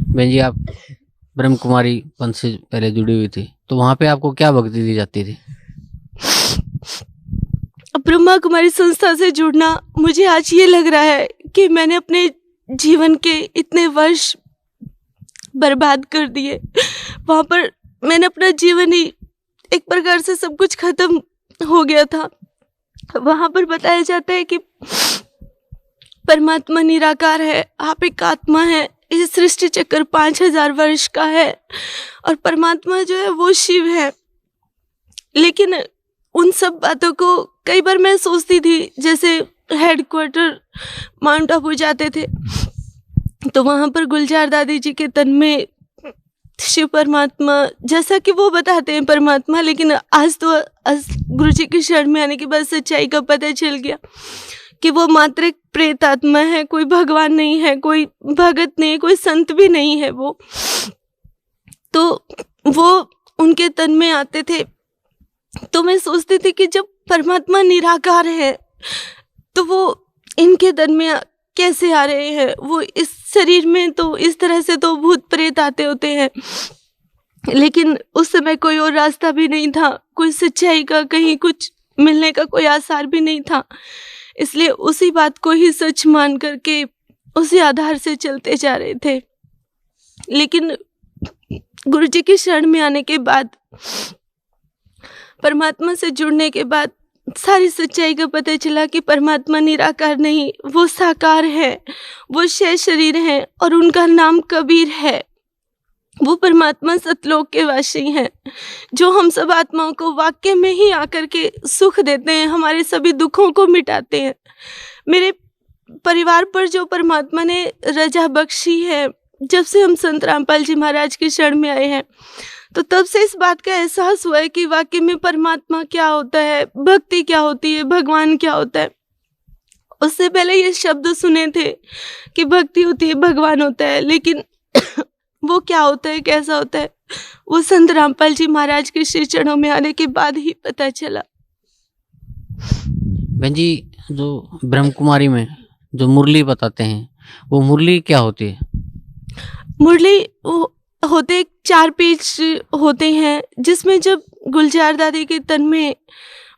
बहन जी, आप ब्रह्म कुमारी पंथ से पहले जुड़ी हुई थी, तो वहाँ पे आपको क्या भक्ति दी जाती थी? ब्रह्मा कुमारी संस्था से जुड़ना, मुझे आज ये लग रहा है कि मैंने अपने जीवन के इतने वर्ष बर्बाद कर दिए। वहाँ पर मैंने अपना जीवन ही एक प्रकार से सब कुछ खत्म हो गया था। वहाँ पर बताया जाता है कि परमात्मा निराकार है, आप एक आत्मा है, इस सृष्टि चक्र 5000 वर्ष का है, और परमात्मा जो है वो शिव है। लेकिन उन सब बातों को कई बार मैं सोचती थी, जैसे हेडक्वार्टर माउंट आबू जाते थे तो वहाँ पर गुलजार दादी जी के तन में शिव परमात्मा, जैसा कि वो बताते हैं परमात्मा, लेकिन आज तो गुरु जी की शरण में आने के बाद सच्चाई का पता चल गया कि वो मात्र एक प्रेत आत्मा है, कोई भगवान नहीं है, कोई भगत नहीं है, कोई संत भी नहीं है। वो उनके तन में आते थे। तो मैं सोचती थी कि जब परमात्मा निराकार है तो वो इनके तन में कैसे आ रहे हैं। वो इस शरीर में तो इस तरह से तो भूत प्रेत आते होते हैं, लेकिन उस समय कोई और रास्ता भी नहीं था, कोई सच्चाई का कहीं कुछ मिलने का कोई आसार भी नहीं था। इसलिए उसी बात को ही सच मान करके उसी आधार से चलते जा रहे थे। लेकिन गुरु जी की शरण में आने के बाद, परमात्मा से जुड़ने के बाद सारी सच्चाई का पता चला कि परमात्मा निराकार नहीं, वो साकार है, वो शय शरीर है, और उनका नाम कबीर है। वो परमात्मा सतलोक के वासी हैं, जो हम सब आत्माओं को वाक्य में ही आकर के सुख देते हैं, हमारे सभी दुखों को मिटाते हैं। मेरे परिवार पर जो परमात्मा ने रजा बख्शी है, जब से हम संत रामपाल जी महाराज की शरण में आए हैं, तो तब से इस बात का एहसास हुआ है कि वाकई में परमात्मा क्या होता है, भक्ति क्या होती है, भगवान क्या होता है। उससे पहले ये शब्द सुने थे कि भक्ति होती है, भगवान होता है, लेकिन वो क्या होता है, कैसा होता है, वो संत रामपाल जी महाराज के श्री चरणों में आने के बाद ही पता चला। बहन जी, जो ब्रह्म कुमारी में जो मुरली बताते हैं, वो मुरली क्या होती है? मुरली वो होते 4 पेज होते हैं, जिसमें जब गुलजार दादी के तन में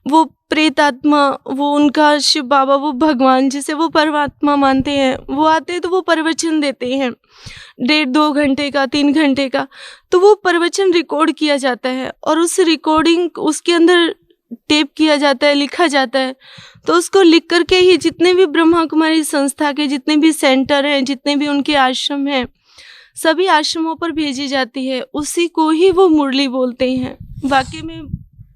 वो प्रेत आत्मा, वो उनका शिव बाबा, वो भगवान जिसे वो परमात्मा मानते हैं, वो आते हैं तो वो प्रवचन देते हैं 1.5-2 घंटे का, 3 घंटे का। तो वो प्रवचन रिकॉर्ड किया जाता है और उस रिकॉर्डिंग उसके अंदर टेप किया जाता है, लिखा जाता है। तो उसको लिख करके ही जितने भी ब्रह्मा कुमारी संस्था के जितने भी सेंटर हैं, जितने भी उनके आश्रम हैं, सभी आश्रमों पर भेजी जाती है। उसी को ही वो मुरली बोलते हैं। वाकई में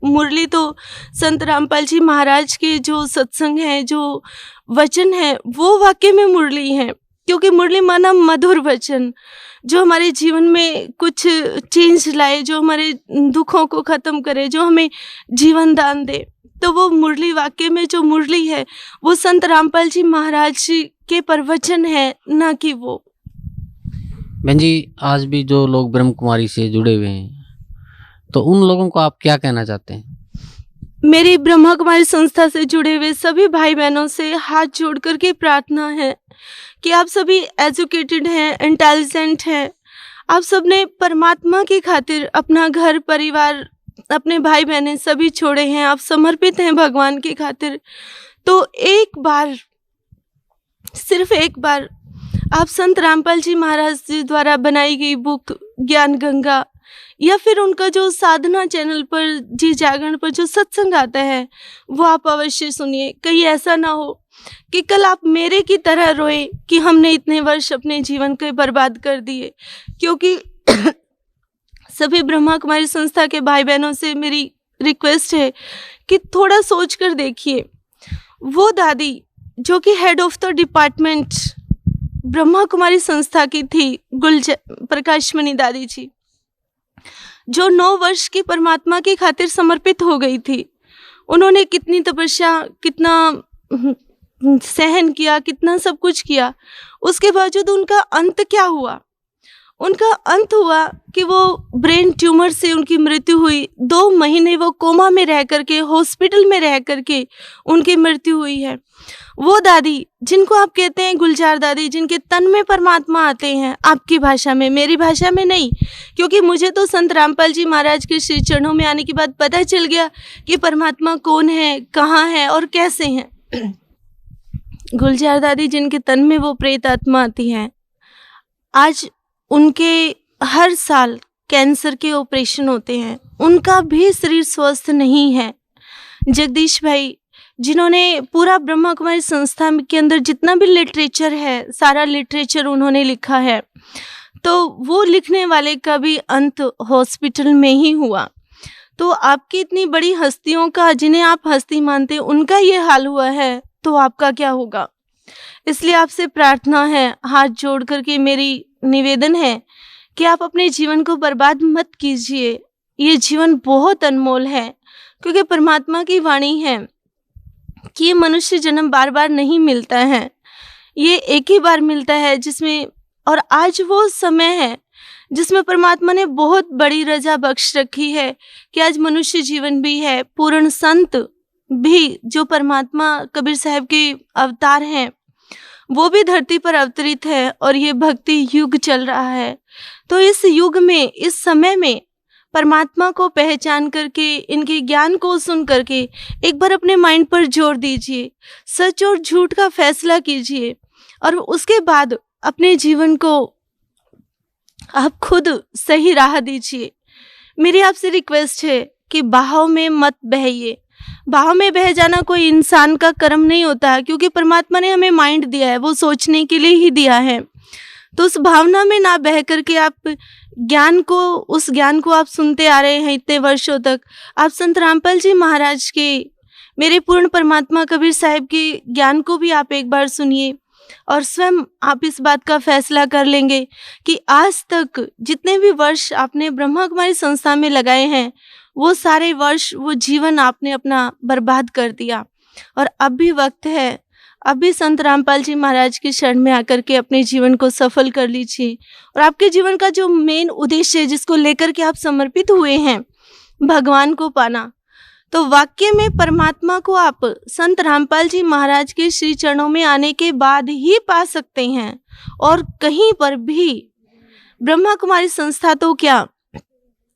मुरली तो संत रामपाल जी महाराज के जो सत्संग है, जो वचन है, वो वाकई में मुरली है। क्योंकि मुरली माना मधुर वचन, जो हमारे जीवन में कुछ चेंज लाए, जो हमारे दुखों को ख़त्म करे, जो हमें जीवन दान दे। तो वो मुरली, वाकई में जो मुरली है, वो संत रामपाल जी महाराज के प्रवचन है, ना कि वो। बहन जी, आज भी जो लोग ब्रह्म कुमारी से जुड़े हुए हैं, तो उन लोगों को आप क्या कहना चाहते हैं? मेरी ब्रह्मा कुमारी संस्था से जुड़े हुए सभी भाई बहनों से हाथ जोड़ करके प्रार्थना है कि आप सभी एजुकेटेड हैं, इंटेलिजेंट हैं, आप सबने परमात्मा की खातिर अपना घर परिवार, अपने भाई बहनें सभी छोड़े हैं, आप समर्पित हैं भगवान की खातिर। तो एक बार, सिर्फ एक बार आप संत रामपाल जी महाराज जी द्वारा बनाई गई बुक ज्ञान गंगा, या फिर उनका जो साधना चैनल पर जी जागरण पर जो सत्संग आता है, वो आप अवश्य सुनिए। कहीं ऐसा ना हो कि कल आप मेरे की तरह रोए कि हमने इतने वर्ष अपने जीवन के बर्बाद कर दिए। क्योंकि सभी ब्रह्मा कुमारी संस्था के भाई बहनों से मेरी रिक्वेस्ट है कि थोड़ा सोच कर देखिए, वो दादी जो कि head of the department Brahma Kumari संस्था की थी, प्रकाशमणि दादी जी, जो 9 वर्ष की परमात्मा की खातिर समर्पित हो गई थी। उन्होंने कितनी तपस्या, कितना सहन किया, कितना सब कुछ किया, उसके बावजूद उनका अंत क्या हुआ? उनका अंत हुआ कि वो ब्रेन ट्यूमर से उनकी मृत्यु हुई। 2 महीने वो कोमा में रह करके, हॉस्पिटल में रह करके उनकी मृत्यु हुई है। वो दादी जिनको आप कहते हैं गुलजार दादी, जिनके तन में परमात्मा आते हैं, आपकी भाषा में, मेरी भाषा में नहीं, क्योंकि मुझे तो संत रामपाल जी महाराज के श्री चरणों में आने के बाद पता चल गया कि परमात्मा कौन है, कहाँ है और कैसे हैं। गुलजार दादी जिनके तन में वो प्रेत आत्मा आती है, आज उनके हर साल कैंसर के ऑपरेशन होते हैं, उनका भी शरीर स्वस्थ नहीं है। जगदीश भाई जिन्होंने पूरा ब्रह्मा कुमारी संस्था के अंदर जितना भी लिटरेचर है, सारा लिटरेचर उन्होंने लिखा है, तो वो लिखने वाले का भी अंत हॉस्पिटल में ही हुआ। तो आपकी इतनी बड़ी हस्तियों का, जिन्हें आप हस्ती मानते हैं, उनका ये हाल हुआ है, तो आपका क्या होगा? इसलिए आपसे प्रार्थना है, हाथ जोड़ करके मेरी निवेदन है कि आप अपने जीवन को बर्बाद मत कीजिए। ये जीवन बहुत अनमोल है, क्योंकि परमात्मा की वाणी है कि ये मनुष्य जन्म बार बार नहीं मिलता है, ये एक ही बार मिलता है, जिसमें, और आज वो समय है जिसमें परमात्मा ने बहुत बड़ी रजा बख्श रखी है कि आज मनुष्य जीवन भी है, पूर्ण संत भी जो परमात्मा कबीर साहब के अवतार हैं, वो भी धरती पर अवतरित है, और ये भक्ति युग चल रहा है। तो इस युग में, इस समय में परमात्मा को पहचान करके, इनके ज्ञान को सुन करके एक बार अपने माइंड पर जोर दीजिए, सच और झूठ का फैसला कीजिए, और उसके बाद अपने जीवन को आप खुद सही राह दीजिए। मेरी आपसे रिक्वेस्ट है कि बहाव में मत बहिए। बहाव में बह जाना कोई इंसान का कर्म नहीं होता है, क्योंकि परमात्मा ने हमें माइंड दिया है, वो सोचने के लिए ही दिया है। तो उस भावना में ना बह करके आप ज्ञान को, उस ज्ञान को आप सुनते आ रहे हैं इतने वर्षों तक। आप संत रामपाल जी महाराज के, मेरे पूर्ण परमात्मा कबीर साहब के ज्ञान को भी आप एक बार सुनिए। और स्वयं आप इस बात का फैसला कर लेंगे कि आज तक जितने भी वर्ष आपने ब्रह्मा कुमारी संस्था में लगाए हैं, वो सारे वर्ष, वो जीवन आपने अपना बर्बाद कर दिया। और अब भी वक्त है, अभी संत रामपाल जी महाराज की शरण में आकर के अपने जीवन को सफल कर लीजिए। और आपके जीवन का जो मेन उद्देश्य है, जिसको लेकर के आप समर्पित हुए हैं, भगवान को पाना, तो वाक्य में परमात्मा को आप संत रामपाल जी महाराज के श्री चरणों में आने के बाद ही पा सकते हैं। और कहीं पर भी ब्रह्मा कुमारी संस्था तो क्या,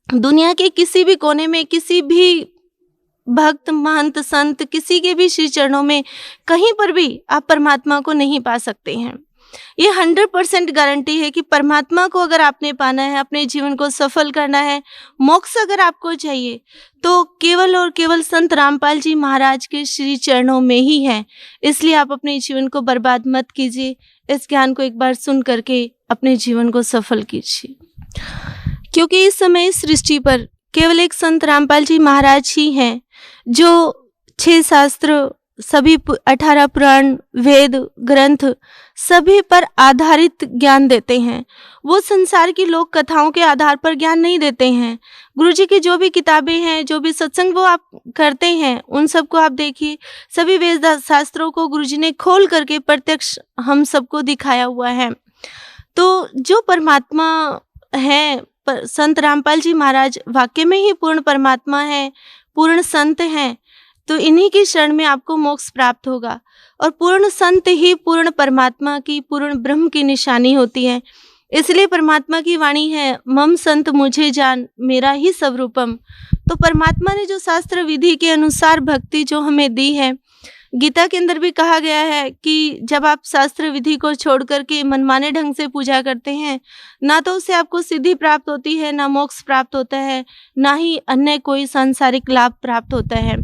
दुनिया के किसी भी कोने में किसी भी भक्त, महंत, संत, किसी के भी श्री चरणों में कहीं पर भी आप परमात्मा को नहीं पा सकते हैं। ये 100% गारंटी है कि परमात्मा को अगर आपने पाना है, अपने जीवन को सफल करना है, मोक्ष अगर आपको चाहिए, तो केवल और केवल संत रामपाल जी महाराज के श्री चरणों में ही है। इसलिए आप अपने जीवन को बर्बाद मत कीजिए। इस ज्ञान को एक बार सुन करके अपने जीवन को सफल कीजिए, क्योंकि इस समय सृष्टि पर केवल एक संत रामपाल जी महाराज ही हैं जो 6 शास्त्र, सभी 18 पुराण, वेद ग्रंथ, सभी पर आधारित ज्ञान देते हैं। वो संसार की लोक कथाओं के आधार पर ज्ञान नहीं देते हैं। गुरुजी की जो भी किताबें हैं, जो भी सत्संग वो आप करते हैं, उन सबको आप देखिए, सभी वेद शास्त्रों को गुरुजी ने खोल करके प्रत्यक्ष हम सबको दिखाया हुआ है। तो जो परमात्मा है, संत रामपाल जी महाराज वाक्य में ही पूर्ण परमात्मा है, पूर्ण संत हैं। तो इन्हीं की शरण में आपको मोक्ष प्राप्त होगा। और पूर्ण संत ही पूर्ण परमात्मा की, पूर्ण ब्रह्म की निशानी होती है। इसलिए परमात्मा की वाणी है, मम संत मुझे जान, मेरा ही स्वरूपम। तो परमात्मा ने जो शास्त्र विधि के अनुसार भक्ति जो हमें दी है, गीता के अंदर भी कहा गया है कि जब आप शास्त्र विधि को छोड़ करके मनमाने ढंग से पूजा करते हैं, ना तो उससे आपको सिद्धि प्राप्त होती है, ना मोक्ष प्राप्त होता है, ना ही अन्य कोई सांसारिक लाभ प्राप्त होता है,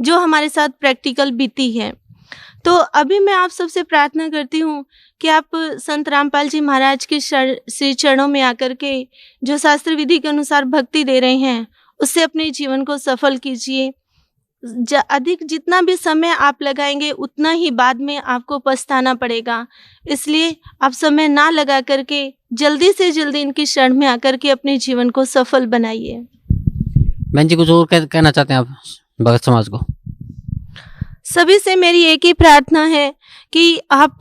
जो हमारे साथ प्रैक्टिकल बीती है। तो अभी मैं आप सबसे प्रार्थना करती हूँ कि आप संत रामपाल जी महाराज के श्री चरणों में आकर के जो शास्त्र विधि के अनुसार भक्ति दे रहे हैं, उससे अपने जीवन को सफल कीजिए। अधिक जितना भी समय आप लगाएंगे, उतना ही बाद में आपको पछताना पड़ेगा। इसलिए आप समय ना लगा करके जल्दी से जल्दी इनकी शरण में आकर के अपने जीवन को सफल बनाइए। बहन जी, कुछ और कहना चाहते हैं आप भगत समाज को? सभी से मेरी एक ही प्रार्थना है कि आप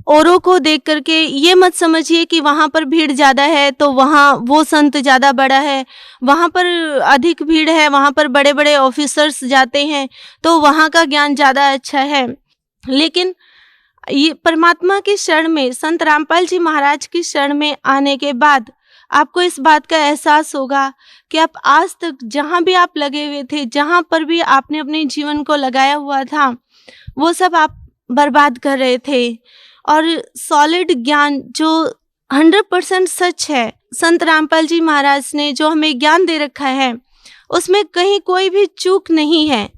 औरों को देख करके ये मत समझिए कि वहाँ पर भीड़ ज़्यादा है तो वहाँ वो संत ज़्यादा बड़ा है, वहाँ पर अधिक भीड़ है, वहाँ पर बड़े बड़े ऑफिसर्स जाते हैं तो वहाँ का ज्ञान ज़्यादा अच्छा है। लेकिन ये परमात्मा की शरण में, संत रामपाल जी महाराज की शरण में आने के बाद आपको इस बात का एहसास होगा कि आप आज तक जहाँ भी आप लगे हुए थे, जहाँ पर भी आपने अपने जीवन को लगाया हुआ था, वो सब आप बर्बाद कर रहे थे। और सॉलिड ज्ञान जो 100% सच है, संत रामपाल जी महाराज ने जो हमें ज्ञान दे रखा है, उसमें कहीं कोई भी चूक नहीं है,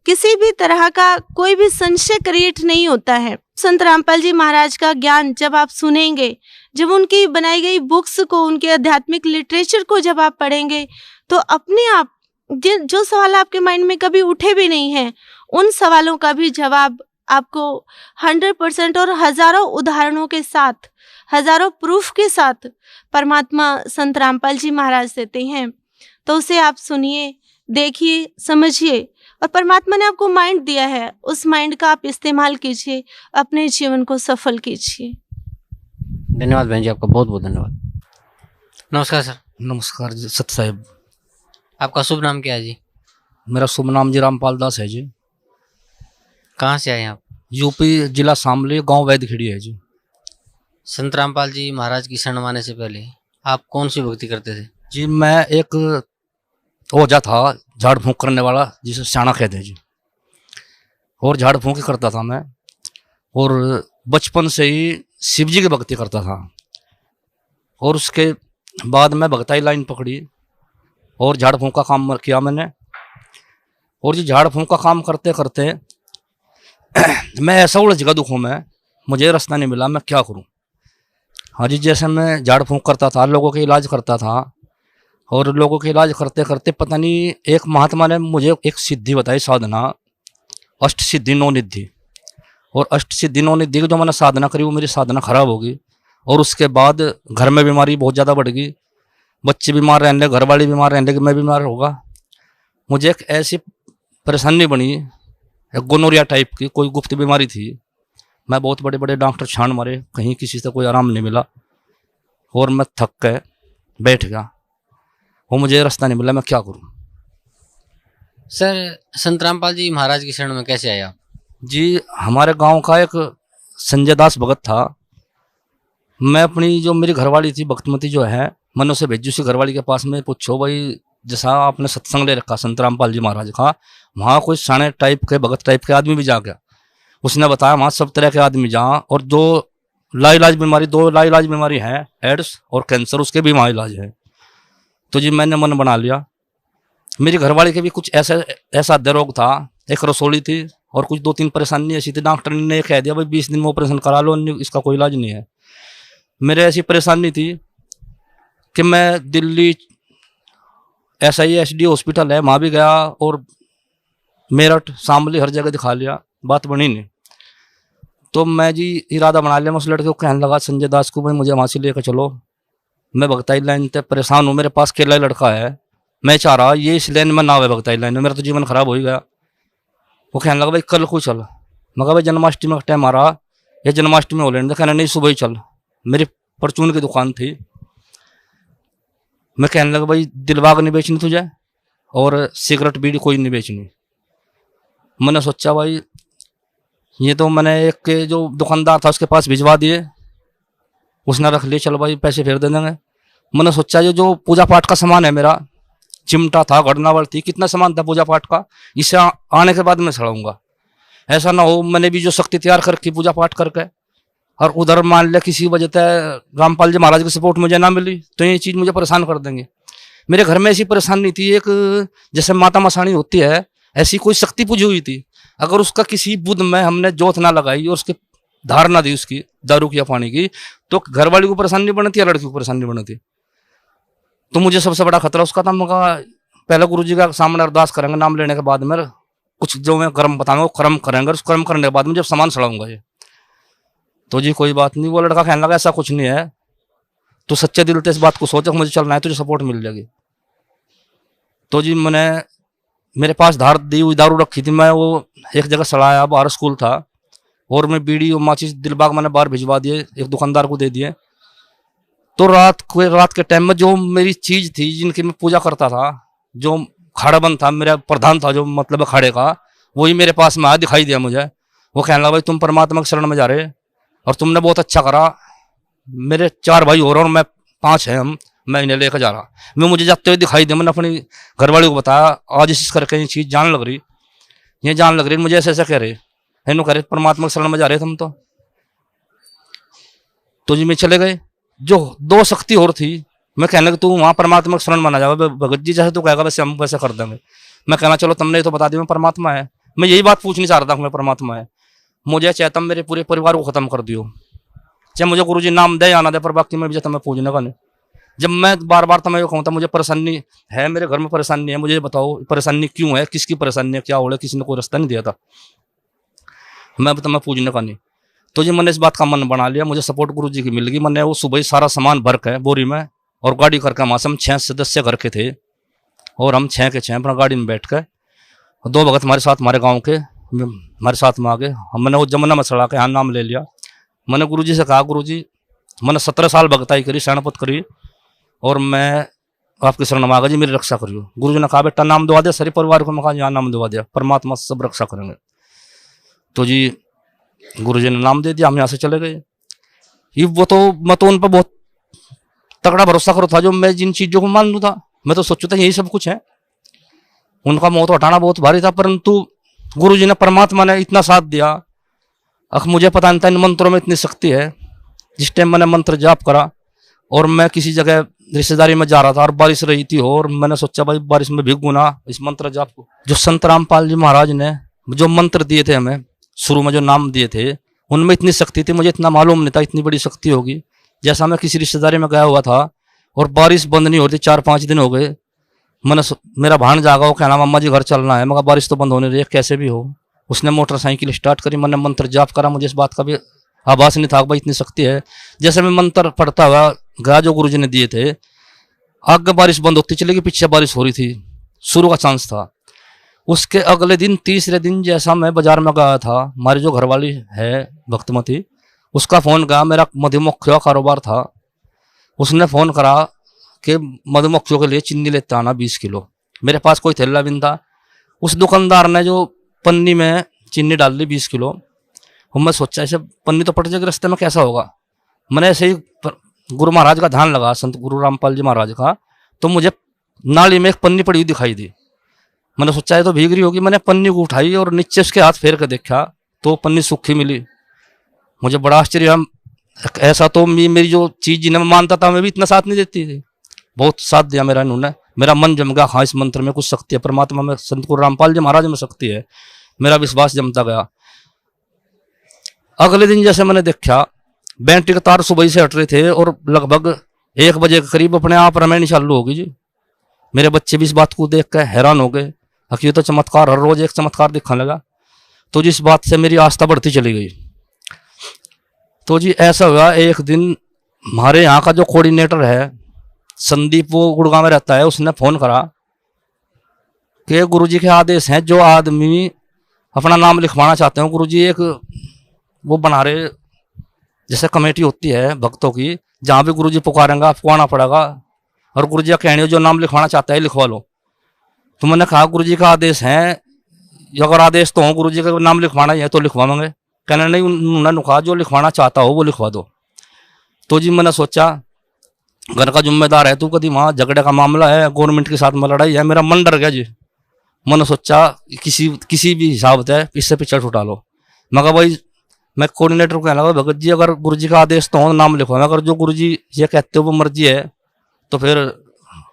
किसी भी तरह का कोई भी संशय क्रिएट नहीं होता है। संत रामपाल जी महाराज का ज्ञान जब आप सुनेंगे, जब उनकी बनाई गई बुक्स को, उनके आध्यात्मिक लिटरेचर को जब आप पढ़ेंगे, तो अपने आप जो सवाल आपके माइंड में कभी उठे भी नहीं हैं, उन सवालों का भी जवाब आपको 100% और हजारों उदाहरणों के साथ, हजारों प्रूफ के साथ परमात्मा संत रामपाल जी महाराज देते हैं। तो उसे आप सुनिए, देखिए, समझिए, और परमात्मा ने आपको माइंड दिया है, उस माइंड का आप इस्तेमाल कीजिए, अपने जीवन को सफल कीजिए। धन्यवाद बहन जी, आपका बहुत बहुत धन्यवाद। नमस्कार सर। नमस्कार जी, सत साहिब। आपका शुभ नाम क्या है जी? मेरा शुभ नाम जी रामपाल दास है जी। कहाँ से आए आप? यूपी, जिला शामली, गांव वैदखेड़ी है जी। संत रामपाल जी महाराज की शरण आने से पहले आप कौन सी भक्ति करते थे? जी मैं एक ओझा था, झाड़ फूंक करने वाला, जिसे शाना कहते हैं जी, और झाड़ फूंक करता था मैं। और बचपन से ही शिव जी की भक्ति करता था। और उसके बाद मैं भक्ताई लाइन पकड़ी और झाड़ फूंक का काम किया मैंने। और जी झाड़ फूंक का काम करते करते मैं ऐसा उलझ गया दुखों में, मुझे रास्ता नहीं मिला, मैं क्या करूं। हाँ जी, जैसे मैं झाड़ फूंक करता था, लोगों के इलाज करता था, और लोगों के इलाज करते करते पता नहीं एक महात्मा ने मुझे एक सिद्धि बताई, साधना, अष्ट सिद्धि 9 निधि। और अष्ट सिद्धि इन्होंने दी, जो मैंने साधना करी वो मेरी साधना खराब होगी। और उसके बाद घर में बीमारी बहुत ज़्यादा बढ़ गई, बच्चे बीमार रहने लगे, घर वाले बीमार रहने लगे, मैं बीमार होगा। मुझे एक ऐसी परेशानी बनी, एक गोनोरिया टाइप की कोई गुप्त बीमारी थी। मैं बहुत बड़े बड़े डॉक्टर छान मारे, कहीं किसी से कोई आराम नहीं मिला और मैं थक के बैठ गया। वो मुझे रास्ता नहीं मिला, मैं क्या करूं। सर संत रामपाल जी महाराज की शरण में कैसे आए आप? जी, हमारे गांव का एक संजय दास भगत था। मैं अपनी जो मेरी घरवाली थी भक्तमती जो है, मैंने उसे भेजी उसी घरवाली के पास में, पूछो भाई जैसा आपने सत्संग ले रखा संत रामपाल जी महाराज का, वहाँ कोई साने टाइप के भगत टाइप के आदमी भी जा गया। उसने बताया वहाँ सब तरह के आदमी जहाँ, और जो लाइलाज बीमारी, 2 लाइलाज बीमारी है, एड्स और कैंसर, उसके भी वहाँ इलाज है। तो जी मैंने मन बना लिया। मेरी घरवाली के भी कुछ ऐसा रोग था, एक रसोली थी और कुछ 2-3 परेशानी ऐसी थी। डॉक्टर ने कह दिया भाई 20 दिन में ऑपरेशन करा लो, इसका कोई इलाज नहीं है। मेरे ऐसी परेशानी थी कि मैं दिल्ली SISD हॉस्पिटल है वहाँ भी गया और मेरठ, शामली, हर जगह दिखा लिया, बात बनी नहीं। तो मैं जी इरादा बना लिया, मैं उस लड़के को कहने लगा संजय दास को, भाई मुझे वहाँ से लेकर चलो, मैं भगताई लाइन से परेशान हूँ, मेरे पास अकेला लड़का है, मैं चाह रहा ये इस लाइन में ना आवे भगताई लाइन में, मेरा तो जीवन खराब हो ही गया। वो कहने लगा भाई कल को चल। मैं कहा भाई जन्माष्टमी का टाइम आ रहा, या जन्माष्टमी हो लेने। कहना नहीं सुबह ही चल। मेरी परचून की दुकान थी। मैं कहने लगा भाई दिलबाग नहीं बेचनी तुझे और सिगरेट बीड़ी कोई नहीं बेचनी। मैंने सोचा भाई ये तो मैंने एक जो दुकानदार था उसके पास भिजवा दिए, उसने रख लिए, चलो भाई पैसे फेर दे देंगे। मैंने सोचा ये जो पूजा पाठ का सामान है मेरा, चिमटा था, घड़नावल थी, कितना सामान था पूजा पाठ का, इसे आने के बाद मैं सड़ाऊंगा। ऐसा ना हो मैंने भी जो शक्ति तैयार करके पूजा पाठ करके, और उधर मान लिया किसी वजह से रामपाल जी महाराज की सपोर्ट मुझे ना मिली तो ये चीज़ मुझे परेशान कर देंगे। मेरे घर में ऐसी परेशानी थी, एक जैसे माता मसाणी होती है ऐसी कोई शक्ति पूजी हुई थी। अगर उसका किसी बुध में हमने जोत ना लगाई और उसकी धार ना दी उसकी दारू की या पानी की, तो घर वाली को परेशानी बनती है, लड़की को परेशानी बनती। तो मुझे सबसे बड़ा खतरा उसका था। मैं कहा पहले गुरु जी का सामने अरदास करेंगे, नाम लेने के बाद में कुछ जो मैं कर्म बताऊंगा वो कर्म करेंगे, उस कर्म करने के बाद में जब सामान सड़ाऊंगा ये। तो जी कोई बात नहीं। वो लड़का कहने लगा ऐसा कुछ नहीं है, तो सच्चे दिल से इस बात को सोचा मुझे चलना है, तुझे सपोर्ट मिल जाएगी। तो जी मैंने मेरे पास धार दी हुई दारू रखी थी, मैं वो एक जगह सड़ाया, बाहर स्कूल था, और मैं बीड़ी और माचिस दिलबाग मैंने बाहर भिजवा दिए, एक दुकानदार को दे दिए। तो रात के टाइम में जो मेरी चीज थी जिनकी मैं पूजा करता था, जो खाड़ाबंद था, मेरा प्रधान था जो मतलब खाड़े का, वही मेरे पास में आया, दिखाई दिया मुझे। वो कहने लगा भाई तुम परमात्मा के शरण में जा रहे और तुमने बहुत अच्छा करा। मेरे 4 भाई हो रहे और मैं 5 हैं, मैं इन्हें लेकर जा रहा। मैं मुझे जाते हुए दिखाई दिया, मैंने अपनी घरवाली को बताया आज इस करके ये चीज़ जान लग रही, ये जान लग रही, मुझे ऐसे ऐसा कह रहे, है कह रहे परमात्मा के शरण में जा रहे तुम तो जी मैं चले गए। जो 2 शक्ति और थी, मैं कहने कि तू वहाँ परमात्मा के शरण में ना जाओ, भगत जी जैसे तू कहेगा वैसे हम वैसे कर देंगे। मैं कहना चलो तुमने तो बता दिया मैं परमात्मा है। मैं यही बात पूछनी चाह रहा था मैं परमात्मा है, मुझे चाहता मेरे पूरे परिवार को खत्म कर दियो, चाहे मुझे गुरुजी नाम दे या ना दे, पर बाकी मैं भी चाहता मैं पूजने का नहीं। जब मैं बार बार तो मैं ये कहूँगा मुझे परेशानी है, मेरे घर में परेशानी है, मुझे बताओ परेशानी क्यों है, किसकी परेशानी है, क्या हो रहा है, किसी ने कोई रास्ता नहीं दिया था, मैं पूजने का नहीं। तो जी मैंने इस बात का मन बना लिया, मुझे सपोर्ट गुरुजी की मिल गई। मैंने वो सुबह ही सारा सामान भर के बोरी में और गाड़ी करके वहाँ से हम 6 सदस्य घर के थे और हम 6 के 6 अपना गाड़ी में बैठ के 2 भगत हमारे साथ, हमारे गाँव के हमारे साथ में आ गए। हमने वो जमुना में चढ़ा के यहाँ नाम ले लिया। मैंने गुरुजी से कहा गुरुजी मैंने 17 साल भगताई करी, शरणपत करी और मैं आपकी शरण में आ गया जी, मेरी रक्षा करियो। गुरुजी ने कहा बेटा नाम दवा दे सारे परिवार को। मैं कहा यहाँ नाम दवा दिया, परमात्मा सब रक्षा करेंगे। तो जी गुरुजी ने नाम दे दिया, हम यहाँ से चले गए। ये मैं तो उन पर बहुत तगड़ा भरोसा करो था, जो मैं जिन चीजों को मान लू था, मैं तो सोचू था यही सब कुछ है। उनका मोह तो हटाना बहुत भारी था, परंतु गुरुजी ने, परमात्मा ने इतना साथ दिया। अब मुझे पता नहीं था इन मंत्रों में इतनी शक्ति है। जिस टाइम मैंने मंत्र जाप करा और मैं किसी जगह रिश्तेदारी में जा रहा था और बारिश रही थी और मैंने सोचा भाई बारिश में भीगू ना, इस मंत्र जाप को। जो संत रामपाल जी महाराज ने जो मंत्र दिए थे हमें, शुरू में जो नाम दिए थे, उनमें इतनी शक्ति थी, मुझे इतना मालूम नहीं था इतनी बड़ी शक्ति होगी। जैसा मैं किसी रिश्तेदारी में गया हुआ था और बारिश बंद नहीं होती, 4-5 दिन हो गए। मेरा भाण जागा, वो कहना मम्मा जी घर चलना है। मगर बारिश तो बंद होने रही है, कैसे भी हो। उसने मोटरसाइकिल स्टार्ट करी, मैंने मंत्र जाप करा, मुझे इस बात का भी आभास नहीं था भाई इतनी शक्ति है। जैसे मैं मंत्र पढ़ता हुआ गया जो गुरुजी ने दिए थे, आगे बारिश बंद होती चली गई, पीछे बारिश हो रही थी, शुरू का चांस था। उसके अगले दिन तीसरे दिन जैसा मैं बाजार में गया था, हमारी जो घरवाली है भक्तमती, उसका फोन गया, मेरा मधुमक्खियों का कारोबार था, उसने फोन करा कि मधुमक्खियों के लिए चीनी लेते आना 20 किलो। मेरे पास कोई थैला भी नहीं था। उस दुकानदार ने जो पन्नी में चीनी डाल ली 20 किलो, और मैं सोचा ऐसे पन्नी तो पट जाएगी रास्ते में, कैसा होगा। मैंने ऐसे ही गुरु महाराज का ध्यान लगा, संत गुरु रामपाल जी महाराज का, तो मुझे नाली में एक पन्नी पड़ी हुई दिखाई दी। मैंने सोचा है तो भीग रही होगी। मैंने पन्नी को उठाई और नीचे उसके हाथ फेर कर देखा तो पन्नी सूखी मिली। मुझे बड़ा आश्चर्य हुआ, ऐसा तो मेरी जो चीज जिन्हें मैं मानता था मैं भी इतना साथ नहीं देती थी। बहुत साथ दिया मेरा इन्होंने, मेरा मन जम गया, हाँ इस मंत्र में कुछ शक्ति है, परमात्मा में, संत गुरु रामपाल जी महाराज में शक्ति है। मेरा विश्वास जमता गया। अगले दिन जैसे मैंने देखा, बैटरी के तार सुबह से हट रहे थे और लगभग 1 बजे के करीब अपने आप रमैनी चालू होगी जी। मेरे बच्चे भी इस बात को देख कर हैरान हो गए, ये तो चमत्कार, हर रोज एक चमत्कार दिखने लगा। तो जिस बात से मेरी आस्था बढ़ती चली गई। तो जी ऐसा हुआ, एक दिन हमारे यहाँ का जो कोऑर्डिनेटर है संदीप, वो गुड़गांव में रहता है, उसने फोन करा कि गुरुजी के आदेश हैं, जो आदमी अपना नाम लिखवाना चाहते हो, गुरुजी एक वो बना रहे, जैसे कमेटी होती है भक्तों की, जहाँ भी गुरुजी पुकारेंगे आपको आना पड़ेगा, और गुरुजी का कहने जो नाम लिखवाना चाहता है लिखवा लो। तो मैंने कहा गुरुजी का आदेश है, अगर आदेश तो हो गुरुजी का नाम लिखवाना है तो लिखवाएंगे। कहना नहीं, उन्होंने कहा जो लिखवाना चाहता हो वो लिखवा दो। तो जी मैंने सोचा घर का जिम्मेदार है तू, कभी वहाँ झगड़े का मामला है, गवर्नमेंट के साथ में लड़ाई है, मेरा मन डर गया जी। मैंने सोचा किसी भी हिसाब से इससे पिछड़ छुटा लो। मगर भाई मैं कोऑर्डिनेटर को कहने लगा, भगत जी अगर गुरुजी का आदेश तो हो नाम लिखवाएं, अगर जो गुरुजी ये कहते हो वो मर्जी है तो फिर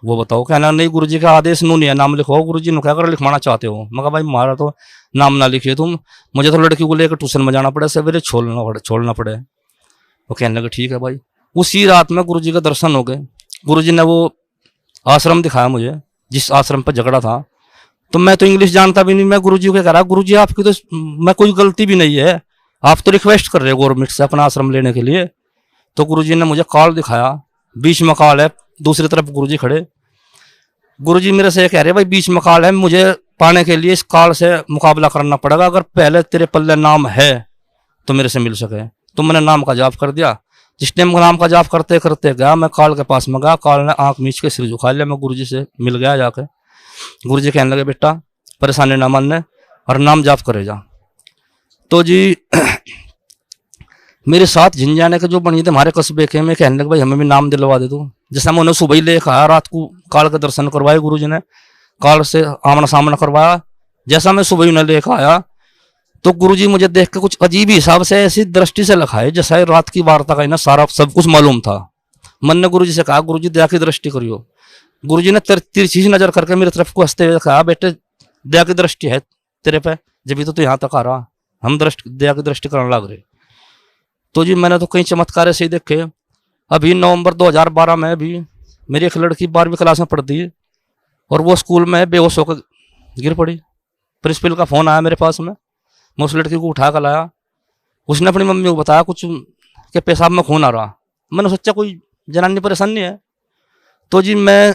वो बताओ। कहना नहीं गुरुजी का आदेश नहीं है, नाम लिखवाओ, गुरुजी ने क्या अगर लिखवाना चाहते हो। मगर भाई हमारा तो नाम ना लिखिए तुम, मुझे तो लड़की को लेकर ट्यूशन में जाना पड़े, सवेरे छोड़ना पड़े। वो कहने लगे ठीक है भाई। उसी रात में गुरुजी का दर्शन हो गए। गुरुजी ने वो आश्रम दिखाया मुझे जिस आश्रम पर झगड़ा था। तो मैं तो इंग्लिश जानता भी नहीं, मैं गुरुजी को कह रहा गुरुजी आपकी तो मैं कोई गलती भी नहीं है, आप तो रिक्वेस्ट कर रहे हो गवर्नमेंट से अपना आश्रम लेने के लिए। तो गुरुजी ने मुझे कॉल दिखाया, बीच में कॉल है, दूसरी तरफ गुरुजी खड़े। गुरुजी मेरे से कह रहे भाई बीच में कॉल है, मुझे पाने के लिए इस कॉल से मुकाबला करना पड़ेगा, अगर पहले तेरे पल्ले नाम है तो मेरे से मिल सके। तो मैंने नाम का जाप कर दिया। जिस टाइम नाम का जाप करते करते गया, मैं कॉल के पास में गया, कॉल ने आंख मीच के सिर झुका लिया। मैं गुरुजी से मिल गया जाके। गुरुजी कहने लगे बेटा परेशानी ना मानने और नाम जाप करे जा। तो जी मेरे साथ झिंझाने के जो बनी थे हमारे कस्बे के, मैं कहने लगे भाई हमें भी नाम दिलवा दे दो। जैसा मैं उन्हें सुबह ही लेकर आया, रात को काल के दर्शन करवाए, गुरुजी ने काल से आमना सामना करवाया। जैसा मैं सुबह ही उन्हें लेकर आया तो गुरुजी मुझे देख के कुछ अजीब हिसाब से ऐसी दृष्टि से लखाए जैसा रात की वार्ता का ना सारा सब कुछ मालूम था। मन ने गुरुजी से कहा गुरुजी दया की दृष्टि करियो। गुरुजी ने तिरछी नजर करके मेरी तरफ को हंसते हुए कहा बेटे दया की दृष्टि है तेरे पे, जब तो यहाँ तक आ रहा, हम दया की दृष्टि करने लग रहे। तो जी मैंने तो कई चमत्कार ऐसे ही देखे। अभी नवंबर 2012 में भी मेरी एक लड़की 12वीं क्लास में पढ़ती है और वो स्कूल में बेहोश होकर गिर पड़ी। प्रिंसिपल का फोन आया मेरे पास में, मैं उस लड़की को उठा कर लाया। उसने अपनी मम्मी को बताया कुछ कि पेशाब में खून आ रहा। मैंने सोचा कोई जनानी परेशानी है। तो जी मैं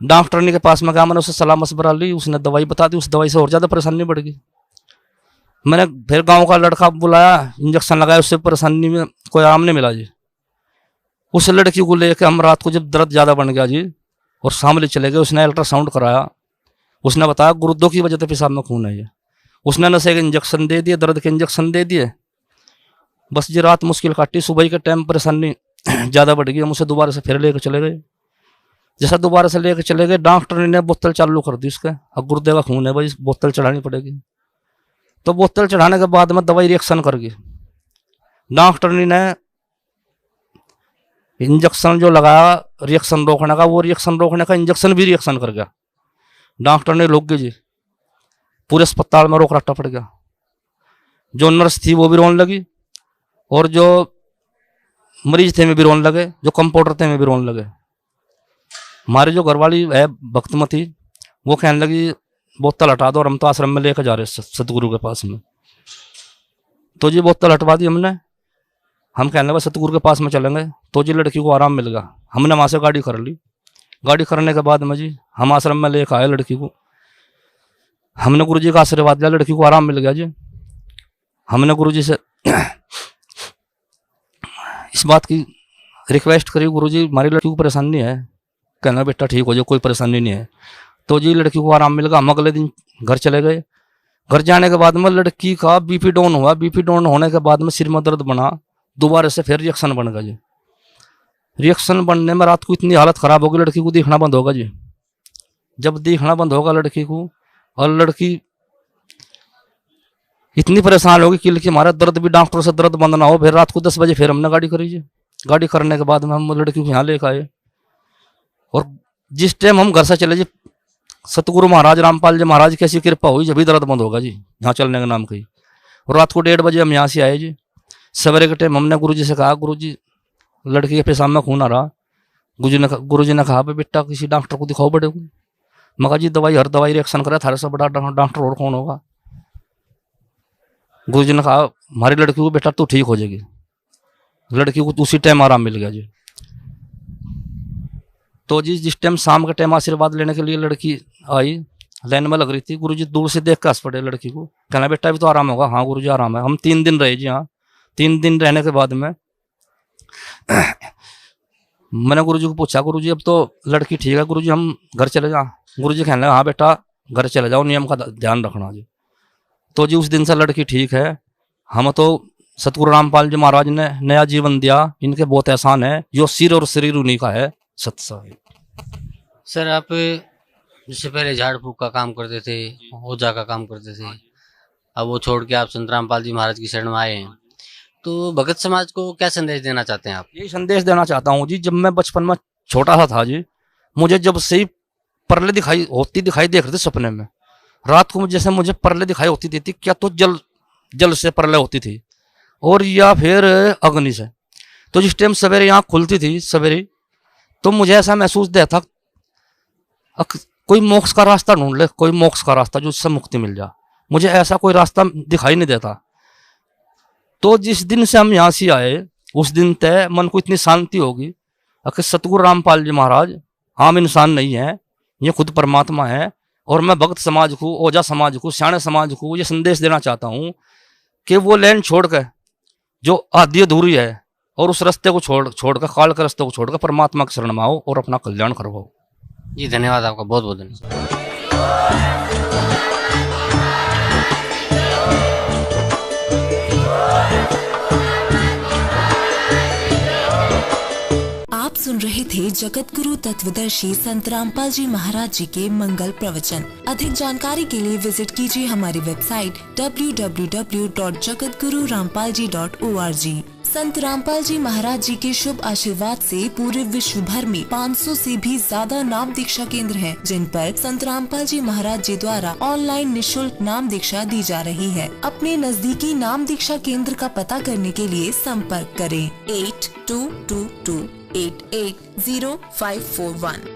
डॉक्टरनी के पास में गया, मैंने उससे सलाह मशवरा ली, उसने दवाई बता दी। उस दवाई से और ज़्यादा परेशानी बढ़ गई। मैंने फिर गांव का लड़का बुलाया, इंजेक्शन लगाया, उससे परेशानी में कोई आराम नहीं मिला जी। उस लड़की को लेकर हम रात को जब दर्द ज़्यादा बन गया जी और शामली चले गए, उसने अल्ट्रासाउंड कराया। उसने बताया गुर्दों की वजह से पेशाब में खून है। उसने नशे के इंजेक्शन दे दिए, दर्द के इंजेक्शन दे दिए। बस जी रात मुश्किल काटी। सुबह के टाइम परेशानी ज़्यादा बढ़ गई। हम उसे दोबारा से फिर लेकर चले गए। जैसा दोबारा से लेकर चले गए, डॉक्टर ने बोतल चालू कर दी उसके, अब गुर्दे का खून है भाई बोतल चढ़ानी पड़ेगी। तो बोतल चढ़ाने के बाद में दवाई रिएक्शन कर गई। डॉक्टर ने इंजेक्शन जो लगाया रिएक्शन रोकने का, वो रिएक्शन रोकने का इंजेक्शन भी रिएक्शन कर गया। डॉक्टर ने रोक गई जी, पूरे अस्पताल में रोक रट्टा पड़ गया। जो नर्स थी वो भी रोने लगी और जो मरीज थे में भी रोने लगे, जो कंपाउंडर थे में भी रोने लगे। हमारी जो घरवाली है भक्तमती, वो कहने लगी बोतल हटा दो और हम तो आश्रम में लेकर जा रहे सतगुरु के पास में। तो जी बोतल हटवा दी हमने, हम कहने लगे सतगुरु के पास में चलेंगे। तो जी लड़की को आराम मिल गया, हमने वहाँ से गाड़ी कर ली। गाड़ी करने के बाद में जी हम आश्रम में लेकर आए लड़की को, हमने गुरु जी का आशीर्वाद दिया, लड़की को आराम मिल गया जी। हमने गुरु जी से इस बात की रिक्वेस्ट करी, गुरु जी हमारी लड़की को परेशानी है। कहना बेटा ठीक हो जाए, कोई परेशानी नहीं है। तो जी लड़की को आराम मिल गया। हम अगले दिन घर चले गए। घर जाने के बाद में लड़की का बीपी डाउन हुआ। बीपी डाउन होने के बाद में सिर में दर्द बना, दोबारा से फिर रिएक्शन बन गया जी। रिएक्शन बनने में रात को इतनी हालत खराब होगी, लड़की को दिखना बंद होगा जी। जब दिखना बंद होगा लड़की को, और लड़की इतनी परेशान होगी कि हमारा दर्द भी डॉक्टर से दर्द बंद ना हो। फिर रात को 10 बजे फिर हमने गाड़ी करी जी। गाड़ी करने के बाद में हम लड़की को यहाँ लेकर आए, और जिस टाइम हम घर से चले जी, सतगुरु महाराज रामपाल जी महाराज की ऐसी कृपा हुई, जब भी दर्द बंद होगा जी यहाँ चलने के नाम की। और रात को 1:30 बजे हम यहाँ से आए जी। सवेरे के टाइम हमने गुरु जी से कहा, गुरु जी लड़की के पेशाब में खून आ रहा। गुरु जी ने कहा बेटा किसी डॉक्टर को दिखाओ बड़े को। मैं कहा जी दवाई हर दवाई रिएक्शन करे, थारे से बड़ा डॉक्टर और कौन होगा। गुरु जी ने कहा हमारी लड़की को बेटा तू ठीक हो जाएगी। लड़की को उसी टाइम आराम मिल गया जी। तो जी जिस टाइम शाम के टाइम आशीर्वाद लेने के लिए लड़की आई, लाइन में लग रही थी, गुरु जी दूर से देख कर हंस पड़े लड़की को। कहना बेटा अभी तो आराम होगा। हाँ गुरु जी आराम है। हम 3 दिन रहे जी हाँ। 3 दिन रहने के बाद में मैंने गुरु जी को पूछा, गुरु जी अब तो लड़की ठीक है, गुरु जी हम घर चले जाओ। गुरु जी कहने लगे हाँ बेटा घर चले जाओ, नियम का ध्यान रखना जी। तो जी उस दिन से लड़की ठीक है। हम तो सतगुरु रामपाल जी महाराज ने नया जीवन दिया, इनके बहुत एहसान है। जो सिर और शरीर उन्हीं का है। सत्संग। सर आप जिससे पहले झाड़ फूक का काम करते थे, ओझा का काम करते थे, अब वो छोड़ के आप संत रामपाल जी महाराज की शरण में आए हैं, तो भगत समाज को क्या संदेश देना चाहते हैं आप? यही संदेश देना चाहता हूँ जी। जब मैं बचपन में छोटा सा था जी, मुझे जब से ही परले दिखाई देख रहे थे सपने में। रात को जैसे मुझे परले दिखाई होती थी, क्या तो जल से परले होती थी और या फिर अग्नि से। तो जिस टाइम सवेरे आँख खुलती थी सवेरे, तो मुझे ऐसा महसूस देता था कोई मोक्ष का रास्ता ढूंढ ले, कोई मोक्ष का रास्ता जो उससे मुक्ति मिल जाए। मुझे ऐसा कोई रास्ता दिखाई नहीं देता। तो जिस दिन से हम यहाँ से आए, उस दिन तय मन को इतनी शांति होगी कि सतगुरु रामपाल जी महाराज आम इंसान नहीं है, ये खुद परमात्मा है। और मैं भक्त समाज को, ओझा समाज को, सियाणे समाज को ये संदेश देना चाहता हूँ कि वो लाइन छोड़कर जो आधी अधूरी है और उस रास्ते को छोड़कर काल के रास्ते को छोड़कर परमात्मा की शरण में आओ और अपना कल्याण करवाओ। जी धन्यवाद आपका, बहुत बहुत धन्यवाद। आप सुन रहे थे जगत गुरु तत्वदर्शी संत रामपाल जी महाराज जी के मंगल प्रवचन। अधिक जानकारी के लिए विजिट कीजिए हमारी वेबसाइट www.jagatgururampalji.org। संत रामपाल जी महाराज जी के शुभ आशीर्वाद से पूरे विश्व भर में 500 से भी ज्यादा नाम दीक्षा केंद्र हैं, जिन पर संत रामपाल जी महाराज जी द्वारा ऑनलाइन निशुल्क नाम दीक्षा दी जा रही है। अपने नजदीकी नाम दीक्षा केंद्र का पता करने के लिए संपर्क करें 8222880541।